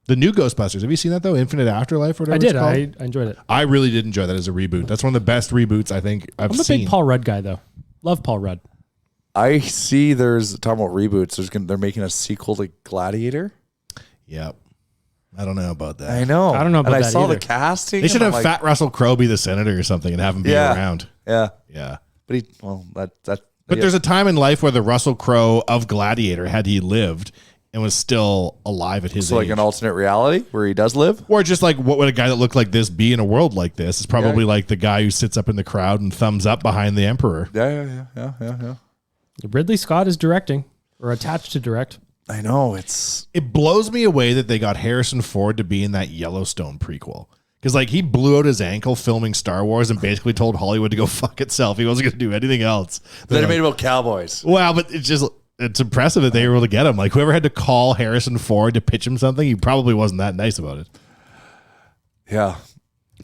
The new Ghostbusters. Have you seen that, though? Infinite Afterlife or whatever I did. it's called? I enjoyed it. I really did enjoy that as a reboot. That's one of the best reboots I think I've I'm a seen. big Paul Rudd guy, though. Love Paul Rudd. I see there's talking about reboots. They're making a sequel to Gladiator. Yep. I don't know about that. I know. I don't know about and that I saw either. the casting. They should and have I'm Fat Russell Crowe be the senator or something and have him be around. Yeah. Yeah. But But yeah. there's a time in life where the Russell Crowe of Gladiator, had he lived and was still alive at his so age. like an alternate reality where he does live. Or just like, what would a guy that looked like this be in a world like this? It's probably like the guy who sits up in the crowd and thumbs up behind the emperor. Yeah. Ridley Scott is directing or attached to direct. I know it's It blows me away that they got Harrison Ford to be in that Yellowstone prequel. Because like he blew out his ankle filming Star Wars and basically told Hollywood to go fuck itself. He wasn't going to do anything else. then it made about cowboys. Well, but it's impressive that they were able to get him. Like whoever had to call Harrison Ford to pitch him something, he probably wasn't that nice about it. Yeah.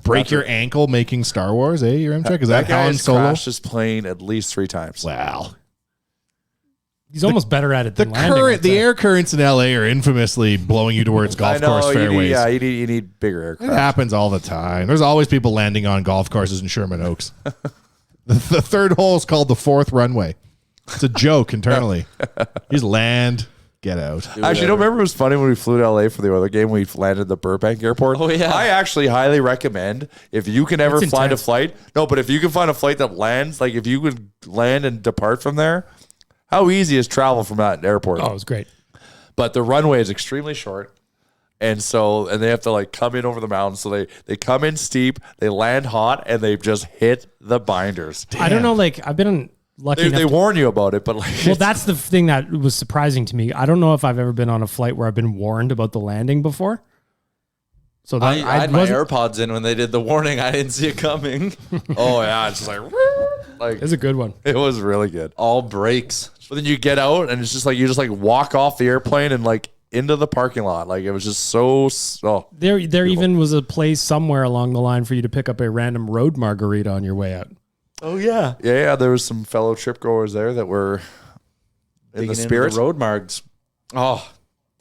Break your ankle making Star Wars, Your M-Check? Is that guy Han has Solo? crashed his plane at least 3 times. Wow. He's almost better at it The than landing. I'd the say. air currents in LA are infamously blowing you towards golf course fairways. You need bigger It aircraft. happens all the time. There's always people landing on golf courses in Sherman Oaks. the third hole is called the 4th runway. It's a joke internally. You just land, get out. Actually, don't remember it was funny when we flew to LA for the Oilers game. We landed at the Burbank airport. Oh, yeah. I actually highly recommend if you can ever It's find a intense. flight. No, but if you can find a flight that lands, like if you could land and depart from there, how easy is travel from that airport? Oh, it was great. But the runway is extremely short. And they have to like come in over the mountains. So they come in steep, they land hot, and they just hit the binders. I don't know. Like I've been lucky enough They to- warn you about it, but like Well, that's the thing that was surprising to me. I don't know if I've ever been on a flight where I've been warned about the landing before. So that I had my wasn't- AirPods in when they did the warning. I didn't see it coming. oh yeah, it's just like It's a good one. it was really good. All breaks. But then you get out and it's just like you just like walk off the airplane and like into the parking lot. Like it was just so There even was a place somewhere along the line for you to pick up a random road margarita on your way out. Oh yeah. yeah. There was some fellow trip goers there that were in the spirit. road margs. Oh,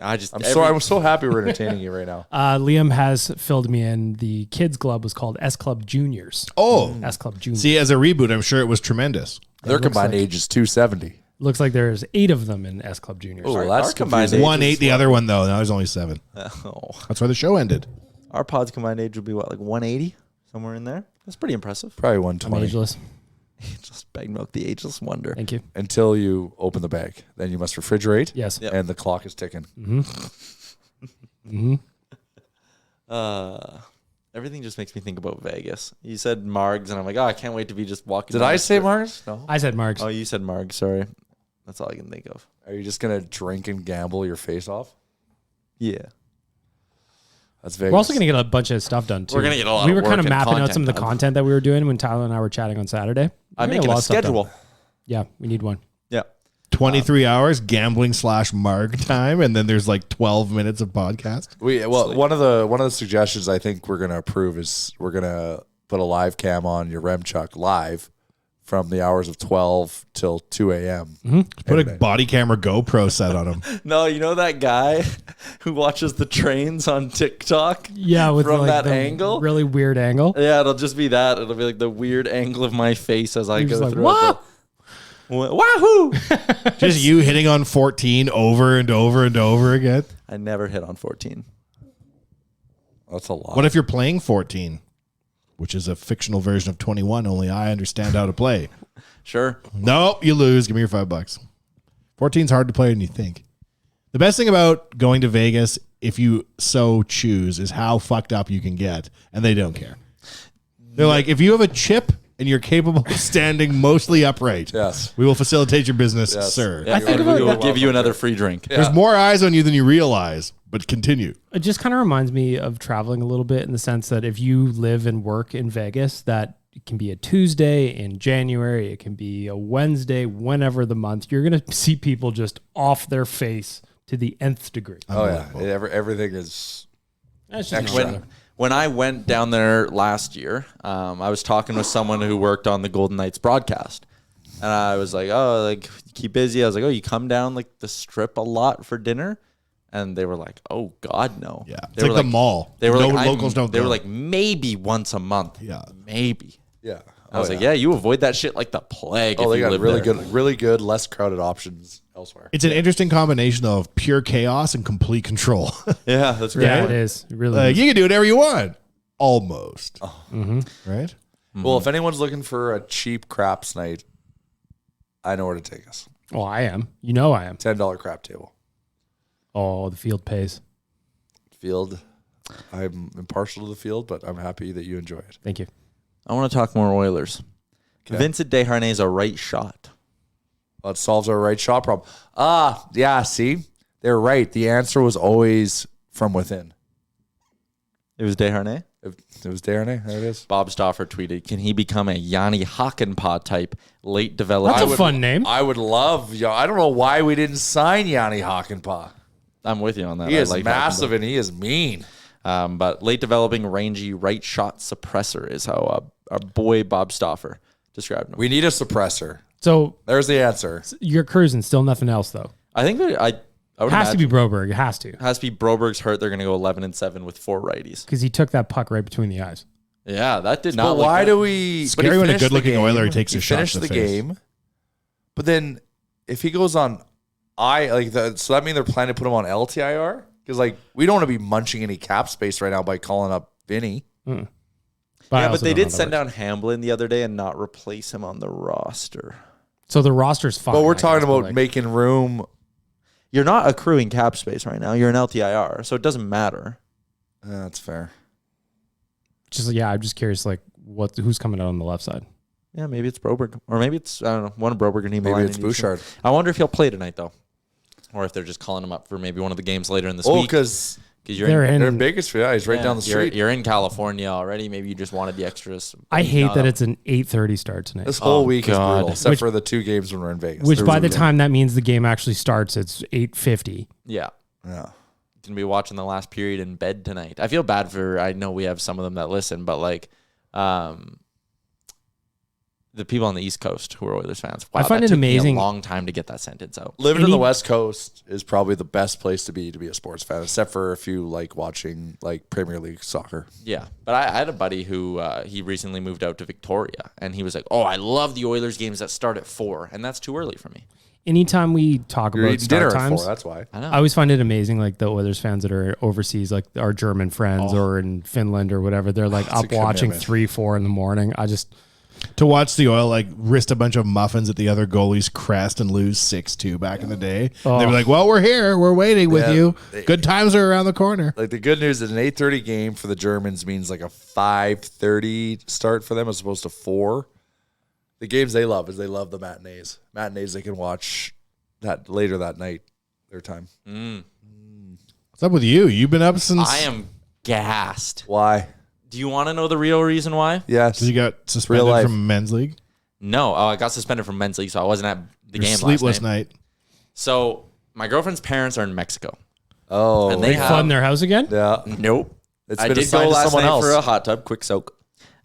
I just I'm so happy we're entertaining you right now. Liam has filled me in. The kids club was called S Club Juniors. Oh, S Club Juniors. see, as a reboot, I'm sure it was tremendous. Their looks combined like- age is 270. Looks like there's 8 of them in S Club Juniors. Oh, Our that's combined confusing. age 1 8, is the what? other one though. Now there's only 7. Oh, That's why the show ended. our pod's combined age would be what, like 180, somewhere in there. That's pretty impressive. Probably I'm 120 ageless. Just bag milk, the ageless wonder. Thank you. until you open the bag. Then you must refrigerate. Yes. Yep. And the clock is ticking. Everything just makes me think about Vegas. You said Margs, and I'm like, oh, I can't wait to be just walking. Did down I the say strip. Mars? No. I said Marks. Oh, you said Margs. Sorry, that's all I can think of. Are you just gonna drink and gamble your face off? Yeah. That's Vegas. We're also going to get a bunch of stuff done too. We're gonna get a lot We of were kind work of and mapping out content some of the done. content that we were doing when Tyler and I were chatting on Saturday. I'm We're getting making lot a of stuff done. schedule. Yeah, we need one. Yeah. 23 hours gambling / marg time, and then there's like 12 minutes of podcast. One of the suggestions I think we're gonna approve is we're gonna put a live cam on your Remchuck live from the hours of 12 till 2 a.m. Put a body camera GoPro set on him. No, you know that guy who watches the trains on TikTok? Yeah, with From like that the angle? really weird angle. Yeah, it'll just be that. It'll be like the weird angle of my face as I You're go just like, through. "Wah!" Wahoo! Just you hitting on 14 over and over and over again. I never hit on 14. That's a lot. What if you're playing 14, which is a fictional version of 21, only I understand how to play? Sure. Nope, you lose. Give me your $5. 14's hard to play than you think. The best thing about going to Vegas, if you so choose, is how fucked up you can get, and they don't care. They're like, if you have a chip and you're capable of standing mostly upright, Yes. we will facilitate your business, Yes. sir. Yeah, think and about we will that. give you another free drink. There's more eyes on you than you realize, but continue. It just kind of reminds me of traveling a little bit in the sense that if you live and work in Vegas, that It can be a Tuesday in January. It can be a Wednesday, whenever the month. You're going to see people just off their face to the nth degree. Oh yeah, everything is. That's just Extra. When I went down there last year, I was talking with someone who worked on the Golden Knights broadcast. And I was like, oh, like, keep busy. I was like, oh, you come down like the strip a lot for dinner? And they were like, oh, God, no. Yeah. It's They like were the mall. They were No like, locals don't They go. were like, maybe once a month. Yeah. Maybe. Yeah. I was like, yeah, you avoid that shit like the plague. Oh, if they you got live really there. really good, less crowded options elsewhere. It's an interesting combination of pure chaos and complete control. Yeah, that's great. Yeah, it is. It really Like, is. you can do whatever you want. Almost. Right? Well, if anyone's looking for a cheap craps night, I know where to take us. Well, I am. You know I am. $10 crap table. Oh, the field pays. Field. I'm impartial to the field, but I'm happy that you enjoy it. Thank you. I want to talk more Oilers. Okay. Vincent Desharnais is a right shot. Well, it solves our right shot problem. Yeah, see? They're right. The answer was always from within. It was Desharnais? It was Desharnais. There it is. Bob Stauffer tweeted, can he become a Yanni Hakanpää type late development? That's a fun name. I would love, I don't know why we didn't sign Yanni Hakanpää. I'm with you on that. He I is like massive Hakanpää. and he is mean. But late developing rangy right shot suppressor is how our boy Bob Stauffer described him. We need a suppressor. So There's the answer. you're cruising. Still nothing else, though. I think that I would It has to be imagine- Broberg. It has to. has to be Broberg's hurt. They're going to go 11-7 with 4 righties. Because he took that puck right between the eyes. Yeah, that did But not. why look do good. we? Scary but he when a finished the good-looking game. Oiler takes He a shot finished to the the face. game. But then, if he goes on, so that means they're planning to put him on LTIR because we don't want to be munching any cap space right now by calling up Vinny. I Yeah, also but they don't know did that send works. down Hamblin the other day and not replace him on the roster. So the roster's fine. But we're I talking guess, but, about making room. You're not accruing cap space right now. You're an LTIR, so it doesn't matter. That's fair. I'm just curious, who's coming out on the left side? Yeah, maybe it's Broberg. Or maybe it's, I don't know, one of Broberg and Maybe it's Bouchard. I wonder if he'll play tonight, though. Or if they're just calling him up for maybe one of the games later in this Oh, week. because Because They're they're in in. Bakersfield. Yeah, he's right down the street. You're in California already. Maybe you just wanted the extras. I hate No, that no. it's an 8:30 start tonight. This whole week is God. brutal, except Which- for the 2 games when we're in Vegas. Which by the Thursday. time that means the game actually starts, it's 8:50. Yeah. Yeah. Gonna be watching the last period in bed tonight. I feel bad I know we have some of them that listen, but the people on the East Coast who are Oilers fans. Wow, I find that it took me amazing- a long time to get that sentence out. Living in the Any- West Coast is probably the best place to be a sports fan, except for if you like watching Premier League soccer. Yeah, but I had a buddy who he recently moved out to Victoria, and he was like, "Oh, I love the Oilers games that start at 4, and that's too early for me." Anytime we talk You're about eating dinner start at times, 4, that's why. I know. I always find it amazing, the Oilers fans that are overseas, our German friends or in Finland or whatever, they're That's a up watching commitment. 3-4 in the morning. To watch the Oil wrist a bunch of muffins at the other goalie's crest and lose 6-2 back in the day. Oh. They were like, "Well, we're here. We're waiting with Yeah. you. Good times are around the corner." The good news is an 8:30 game for the Germans means a 5:30 start for them as opposed to 4. The games they love is they love the matinees. Matinees they can watch that later that night, their time. What's up with you? You've been up since I am gassed. Why? Do you want to know the real reason why? Yes. you got Real suspended life. from men's league. No, I got suspended from men's league, so I wasn't at the Your game sleepless last night. night. So my girlfriend's parents are in Mexico. Oh, And they They flood in their house again? yeah. Nope. It's I been did assigned go to last someone night else. for a hot tub, quick soak.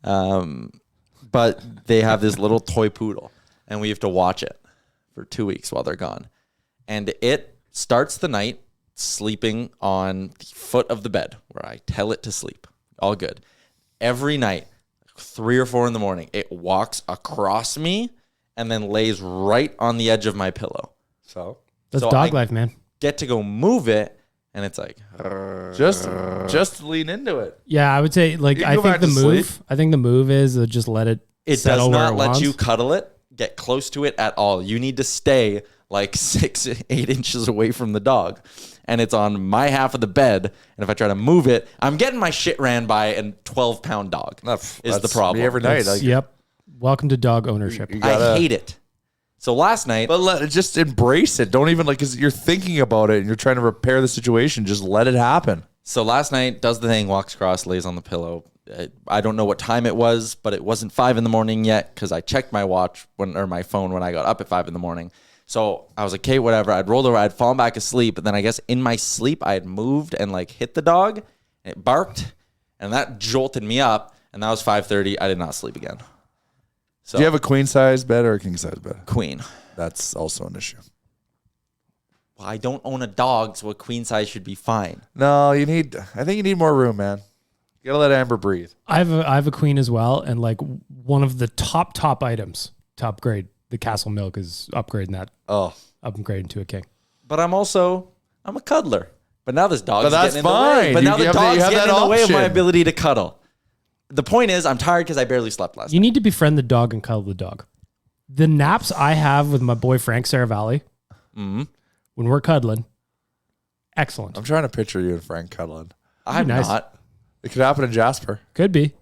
But they have this little toy poodle, and we have to watch it for 2 weeks while they're gone. And it starts the night sleeping on the foot of the bed where I tell it to sleep. All good. Every night, 3 or 4 in the morning, it walks across me and then lays right on the edge of my pillow. So That's So dog I- life, man. Get to go move it, and it's like, just lean into it. Yeah, I would say can I go think back the to move. sleep. I think the move is just let it. it settle does where not it let wants. you cuddle it, get close to it at all. You need to stay 6-8 inches away from the dog. And it's on my half of the bed. And if I try to move it, I'm getting my shit ran by a 12-pound dog. That's is the problem. me every night. That's- yep. Welcome to dog ownership. You I gotta- hate it. So last night, But just embrace it. Don't even because you're thinking about it and you're trying to repair the situation. Just let it happen. last night does the thing, walks across, lays on the pillow, I don't know what time it was, but it wasn't 5 a.m. yet because I checked my watch or my phone when I got up at 5 a.m. So I was like, okay, whatever. I'd rolled over, I'd fallen back asleep, but then I guess in my sleep I had moved and like hit the dog, and it barked, and that jolted me up, and that was 5:30. I did not sleep again. So Do you have a queen size bed or a king size bed? queen. That's also an issue. Well, I don't own a dog, so a queen size should be fine. No, I think you need more room, man. You gotta let Amber breathe. I have a queen as well, and like one of the top items to upgrade the Castle Milk is upgrading that, upgrading to a king. But I'm a cuddler. But now this dog But is that's getting in the way. fine. But now You the have dog's that getting in the way of my option. ability to cuddle. The point is, I'm tired because I barely slept last night. You need to befriend the dog and cuddle the dog. The naps I have with my boy Frank Saravalli, when we're cuddling, excellent. I'm trying to picture you and Frank cuddling. I'm nice. not. It could happen in Jasper. Could be.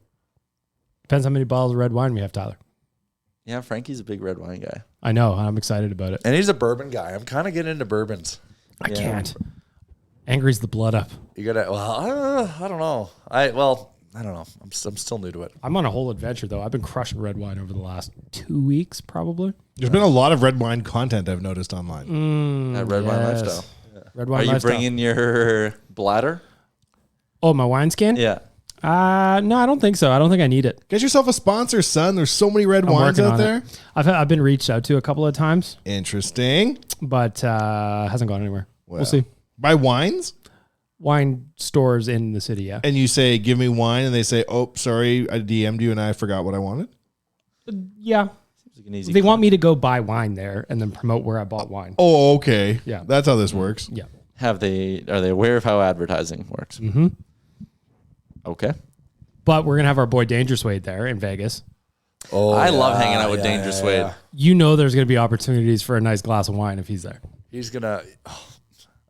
Depends how many bottles of red wine we have, Tyler. Yeah, Frankie's a big red wine guy. I know. I'm excited about it. And he's a bourbon guy. I'm kind of getting into bourbons. I can't. Angry's the blood up. You gotta. Well, I don't know. I don't know. I'm still new to it. I'm on a whole adventure, though. I've been crushing red wine over the last 2 weeks, probably. There's been a lot of red wine content I've noticed online. That red wine lifestyle. Red wine Are you lifestyle. bringing your bladder? Oh, my wine skin? Yeah. No, I don't think so. I don't think I need it. Get yourself a sponsor, son. There's so many red I'm wines working out on there. it. I've been reached out to a couple of times, Interesting. but hasn't gone anywhere. We'll see. Buy wines, Wine stores in the city, yeah. and you say, "Give me wine," and they say, "Oh, sorry, I DM'd you and I forgot what I wanted." Yeah. Seems like an easy They want me to go buy wine there and then promote where I bought wine. Oh, okay. Yeah. That's how this works. Yeah. Are they aware of how advertising works? Mm-hmm. Okay. But we're going to have our boy Dangerous Wade there in Vegas. Oh, I love hanging out with Dangerous Wade. You know there's going to be opportunities for a nice glass of wine if he's there. He's gonna.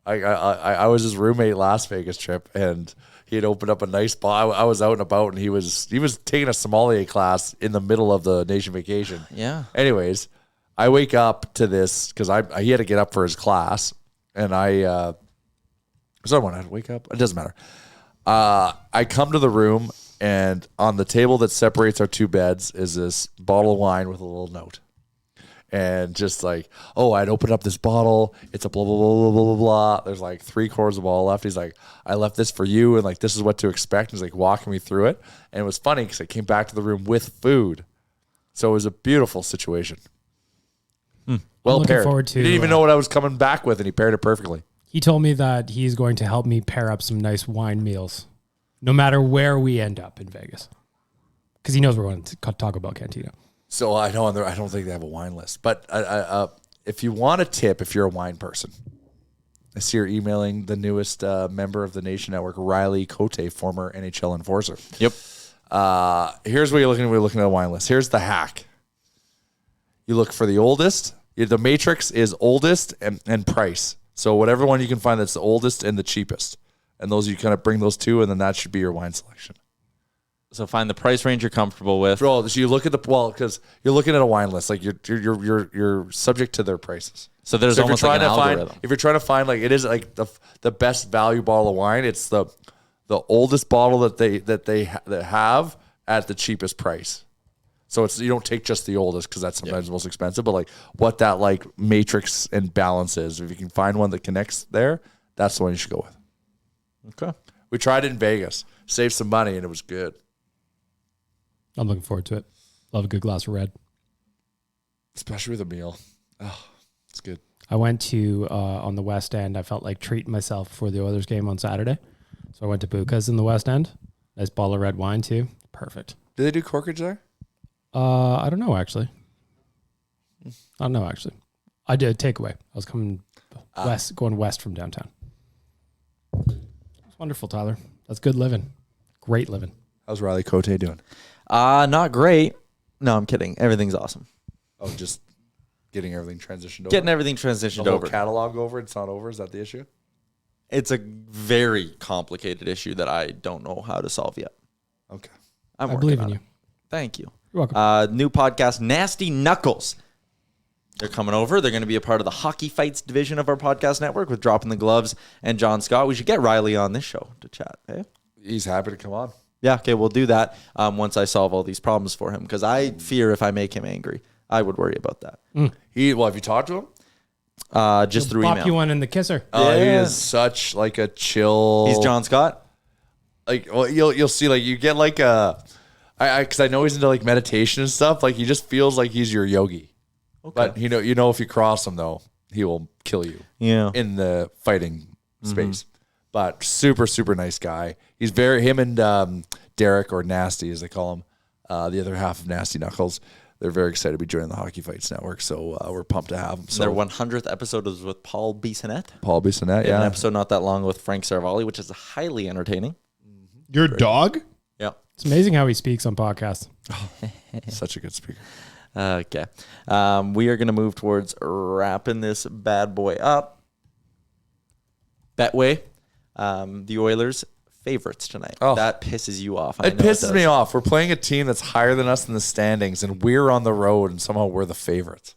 I was his roommate last Vegas trip, and he had opened up a nice bar. I was out and about, and he was taking a sommelier class in the middle of the nation vacation. Yeah. Anyways, I wake up to this because he had to get up for his class, and someone had to wake up. It doesn't matter. I come to the room, and on the table that separates our two beds is this bottle of wine with a little note. And just like, oh, I'd open up this bottle. It's a blah, blah, blah, blah, blah, blah, blah. There's like 3/4 of bottle left. He's like, I left this for you. And like, this is what to expect. And he's like walking me through it. And it was funny because I came back to the room with food. So it was a beautiful situation. Well looking paired. forward to, He didn't even know what I was coming back with, and he paired it perfectly. He told me that he's going to help me pair up some nice wine meals, no matter where we end up in Vegas. Because he knows we're going to Taco Bell Cantina. So I know I don't think they have a wine list. But if you want a tip, if you're a wine person, I see you're emailing the newest member of the Nation Network, Riley Cote, former NHL enforcer. Yep. Here's what you're looking at. We're looking at a wine list. Here's the hack. You look for the oldest. The matrix is oldest and price. So whatever one you can find that's the oldest and the cheapest. And those you kind of bring those two, and then that should be your wine selection. So find the price range you're comfortable with. Bro, so you look at because you're looking at a wine list, like you're subject to their prices. So there's So almost like an algorithm. if you're trying to find like it is like the best value bottle of wine, it's the oldest bottle that they have at the cheapest price. So you don't take just the oldest because that's sometimes the most expensive, but like what that like matrix and balance is. If you can find one that connects there, that's the one you should go with. Okay. We tried it in Vegas, saved some money, and it was good. I'm looking forward to it. Love a good glass of red. Especially with a meal. Oh, it's good. I went to, on the West End, I felt like treating myself for the Oilers game on Saturday. So I went to Buca's in the West End. Nice bottle of red wine, too. Perfect. Do they do corkage there? I don't know, actually. I did takeaway. I was coming going west from downtown. It's wonderful, Tyler. That's good living. Great living. How's Riley Cote doing? Not great. No, I'm kidding. Everything's awesome. Oh, just getting everything transitioned over. Getting everything transitioned the whole over. catalog over. It's not over. Is that the issue? It's a very complicated issue that I don't know how to solve yet. Okay. I'm I working believe on in you. it. Thank you. You're welcome. New podcast, Nasty Knuckles. They're coming over. They're going to be a part of the Hockey Fights division of our podcast network with Dropping the Gloves and John Scott. We should get Riley on this show to chat. Hey? He's happy to come on. Yeah, okay, we'll do that once I solve all these problems for him, because I fear if I make him angry, I would worry about that. Have you talked to him? Just through Pop email. you one in the kisser. Oh, he is such like a chill. He's John Scott. Like, well, you'll see, like, you get like because I know he's into like meditation and stuff. Like, he just feels like he's your yogi. Okay. But you know, if you cross him though, he will kill you. Yeah. In the fighting space. But super, super nice guy. He's him and Derek, or Nasty as they call him, the other half of Nasty Knuckles. They're very excited to be joining the Hockey Fights Network, so we're pumped to have them. So Their 100th episode was with Paul Bissonnette. Bissonnette, An episode not that long with Frank Saravalli, which is highly entertaining. Your dog? Yeah. It's amazing how he speaks on podcasts. Such a good speaker. Okay. We are going to move towards wrapping this bad boy up. Betway, the Oilers favorites tonight. Oh. That pisses you off. It pisses me off. We're playing a team that's higher than us in the standings, and we're on the road, and somehow we're the favorites.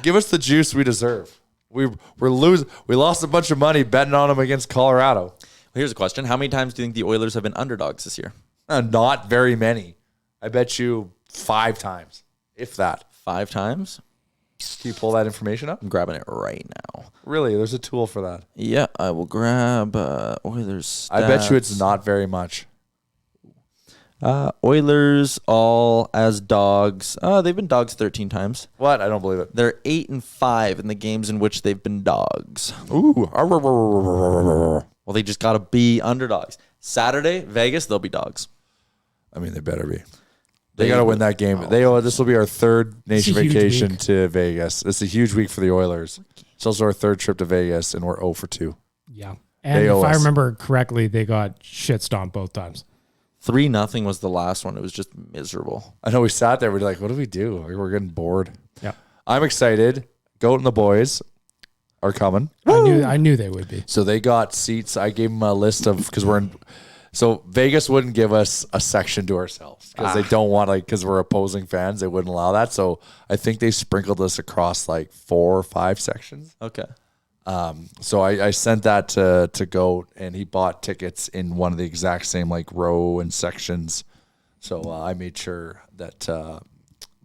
Give us the juice we deserve. We're losing. We lost a bunch of money betting on them against Colorado. Here's a question. How many times do you think the Oilers have been underdogs this year? Not very many. I bet you 5 times, if that. 5 times? Can you pull that information up? I'm grabbing it right now. Really? There's a tool for that. Yeah, I will grab Oilers stats. I bet you it's not very much. Oilers all as dogs. They've been dogs 13 times. What? I don't believe it. They're 8-5 in the games in which they've been dogs. Ooh. Well, they just got to be underdogs. Saturday, Vegas, they'll be dogs. I mean, they better be. They got to win that game. This will be our third nation vacation week. to Vegas. It's a huge week for the Oilers. It's also our third trip to Vegas, and we're 0 for 2. Yeah. And if I remember correctly, they got shit stomped both times. 3-0 was the last one. It was just miserable. I know we sat there. We're like, what do we do? Like, we're getting bored. Yeah. I'm excited. Goat and the boys are coming. I knew they would be. So they got seats. I gave them a list of, because we're in. So Vegas wouldn't give us a section to ourselves because they don't want, like, because we're opposing fans, they wouldn't allow that. So I think they sprinkled us across like 4 or 5 sections. Okay. So I sent that to Goat, and he bought tickets in one of the exact same like row and sections. So I made sure that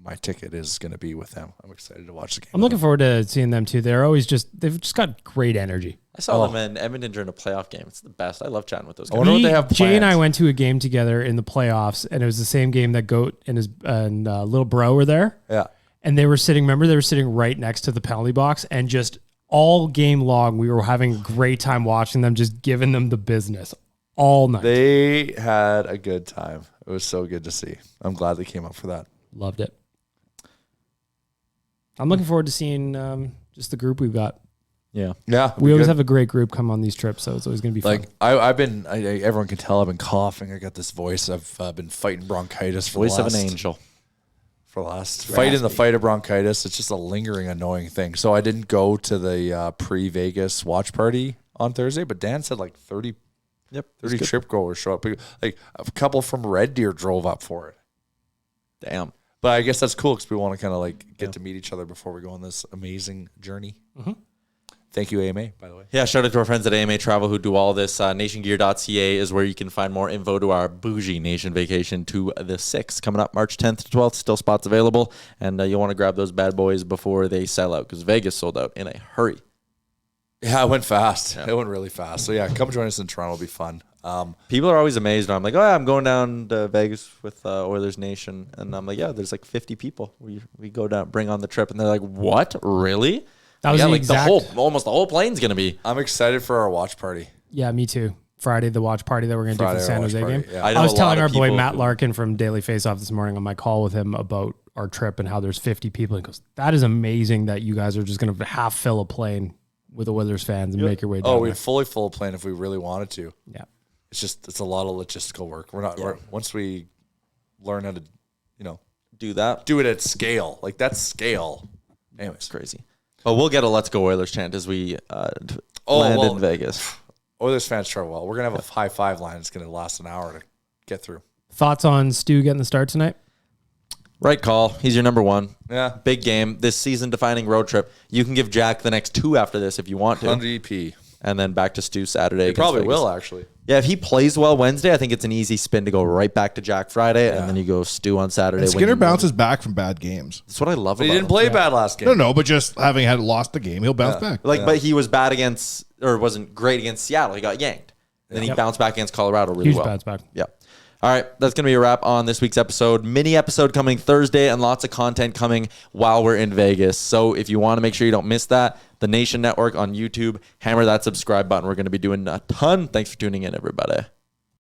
my ticket is going to be with them. I'm excited to watch the game. I'm looking forward to seeing them too. They've just got great energy. I saw them in Edmonton during a playoff game. It's the best. I love chatting with those I guys. wonder what they have Jay and I planned. went to a game together in the playoffs, and it was the same game that Goat and his little bro were there. Yeah. And they were sitting right next to the penalty box, and just all game long, we were having a great time watching them, just giving them the business all night. They had a good time. It was so good to see. I'm glad they came up for that. Loved it. I'm looking forward to seeing just the group we've got. Yeah. Yeah. We always have a great group come on these trips, so it's always going to be fun. like everyone can tell I've been coughing. I got this voice. I've been fighting bronchitis for Voice the of last, an angel. for the last fight in the fight of bronchitis. It's just a lingering annoying thing. So I didn't go to the pre-Vegas watch party on Thursday, but Dan said like 30 trip goers show up. Like a couple from Red Deer drove up for it. Damn. But I guess that's cool because we want to kind of like get to meet each other before we go on this amazing journey. Mm-hmm. Thank you, AMA, by the way. Yeah, shout out to our friends at AMA Travel who do all this. Nationgear.ca is where you can find more info to our bougie nation vacation to the 6th. Coming up March 10th to 12th. Still spots available. And you'll want to grab those bad boys before they sell out because Vegas sold out in a hurry. Yeah, it went fast. Yeah. It went really fast. So, yeah, come join us in Toronto. It'll be fun. People are always amazed. I'm like, oh, yeah, I'm going down to Vegas with Oilers Nation. And I'm like, yeah, there's like 50 people. We go down, bring on the trip. And they're like, what? Really? That was almost the whole plane's going to be. I'm excited for our watch party. Yeah, me too. Friday, the watch party that we're going to do for the San Jose game. Yeah. I was telling our boy Matt Larkin from Daily Faceoff this morning on my call with him about our trip and how there's 50 people. He goes, that is amazing that you guys are just going to half fill a plane with the Oilers fans and make your way down there. We'd fully fill a plane if we really wanted to. Yeah. It's a lot of logistical work. Once we learn how to, Do that. do it at scale. Like that's scale. Anyways, It's crazy. But we'll get a Let's Go Oilers chant as we land in Vegas. Oilers fans try well. We're going to have a high five line. It's going to last an hour to get through. Thoughts on Stu getting the start tonight? Right call. He's your number one. Yeah. Big game. This season-defining road trip. You can give Jack the next 2 after this if you want to. 100 EP. And then back to Stu Saturday. They against probably Vegas. will, actually. Yeah, if he plays well Wednesday, I think it's an easy spin to go right back to Jack Friday, and then you go stew on Saturday. And Skinner bounces back from bad games. That's what I love But about he didn't him. play bad last game. No, but just having had lost the game, he'll bounce back. But he was bad against, or wasn't great against Seattle. He got yanked. Then he bounced back against Colorado really Huge well. bounce back. Yeah. All right, that's going to be a wrap on this week's episode. Mini episode coming Thursday and lots of content coming while we're in Vegas. So if you want to make sure you don't miss that, the Nation Network on YouTube, hammer that subscribe button. We're going to be doing a ton. Thanks for tuning in, everybody.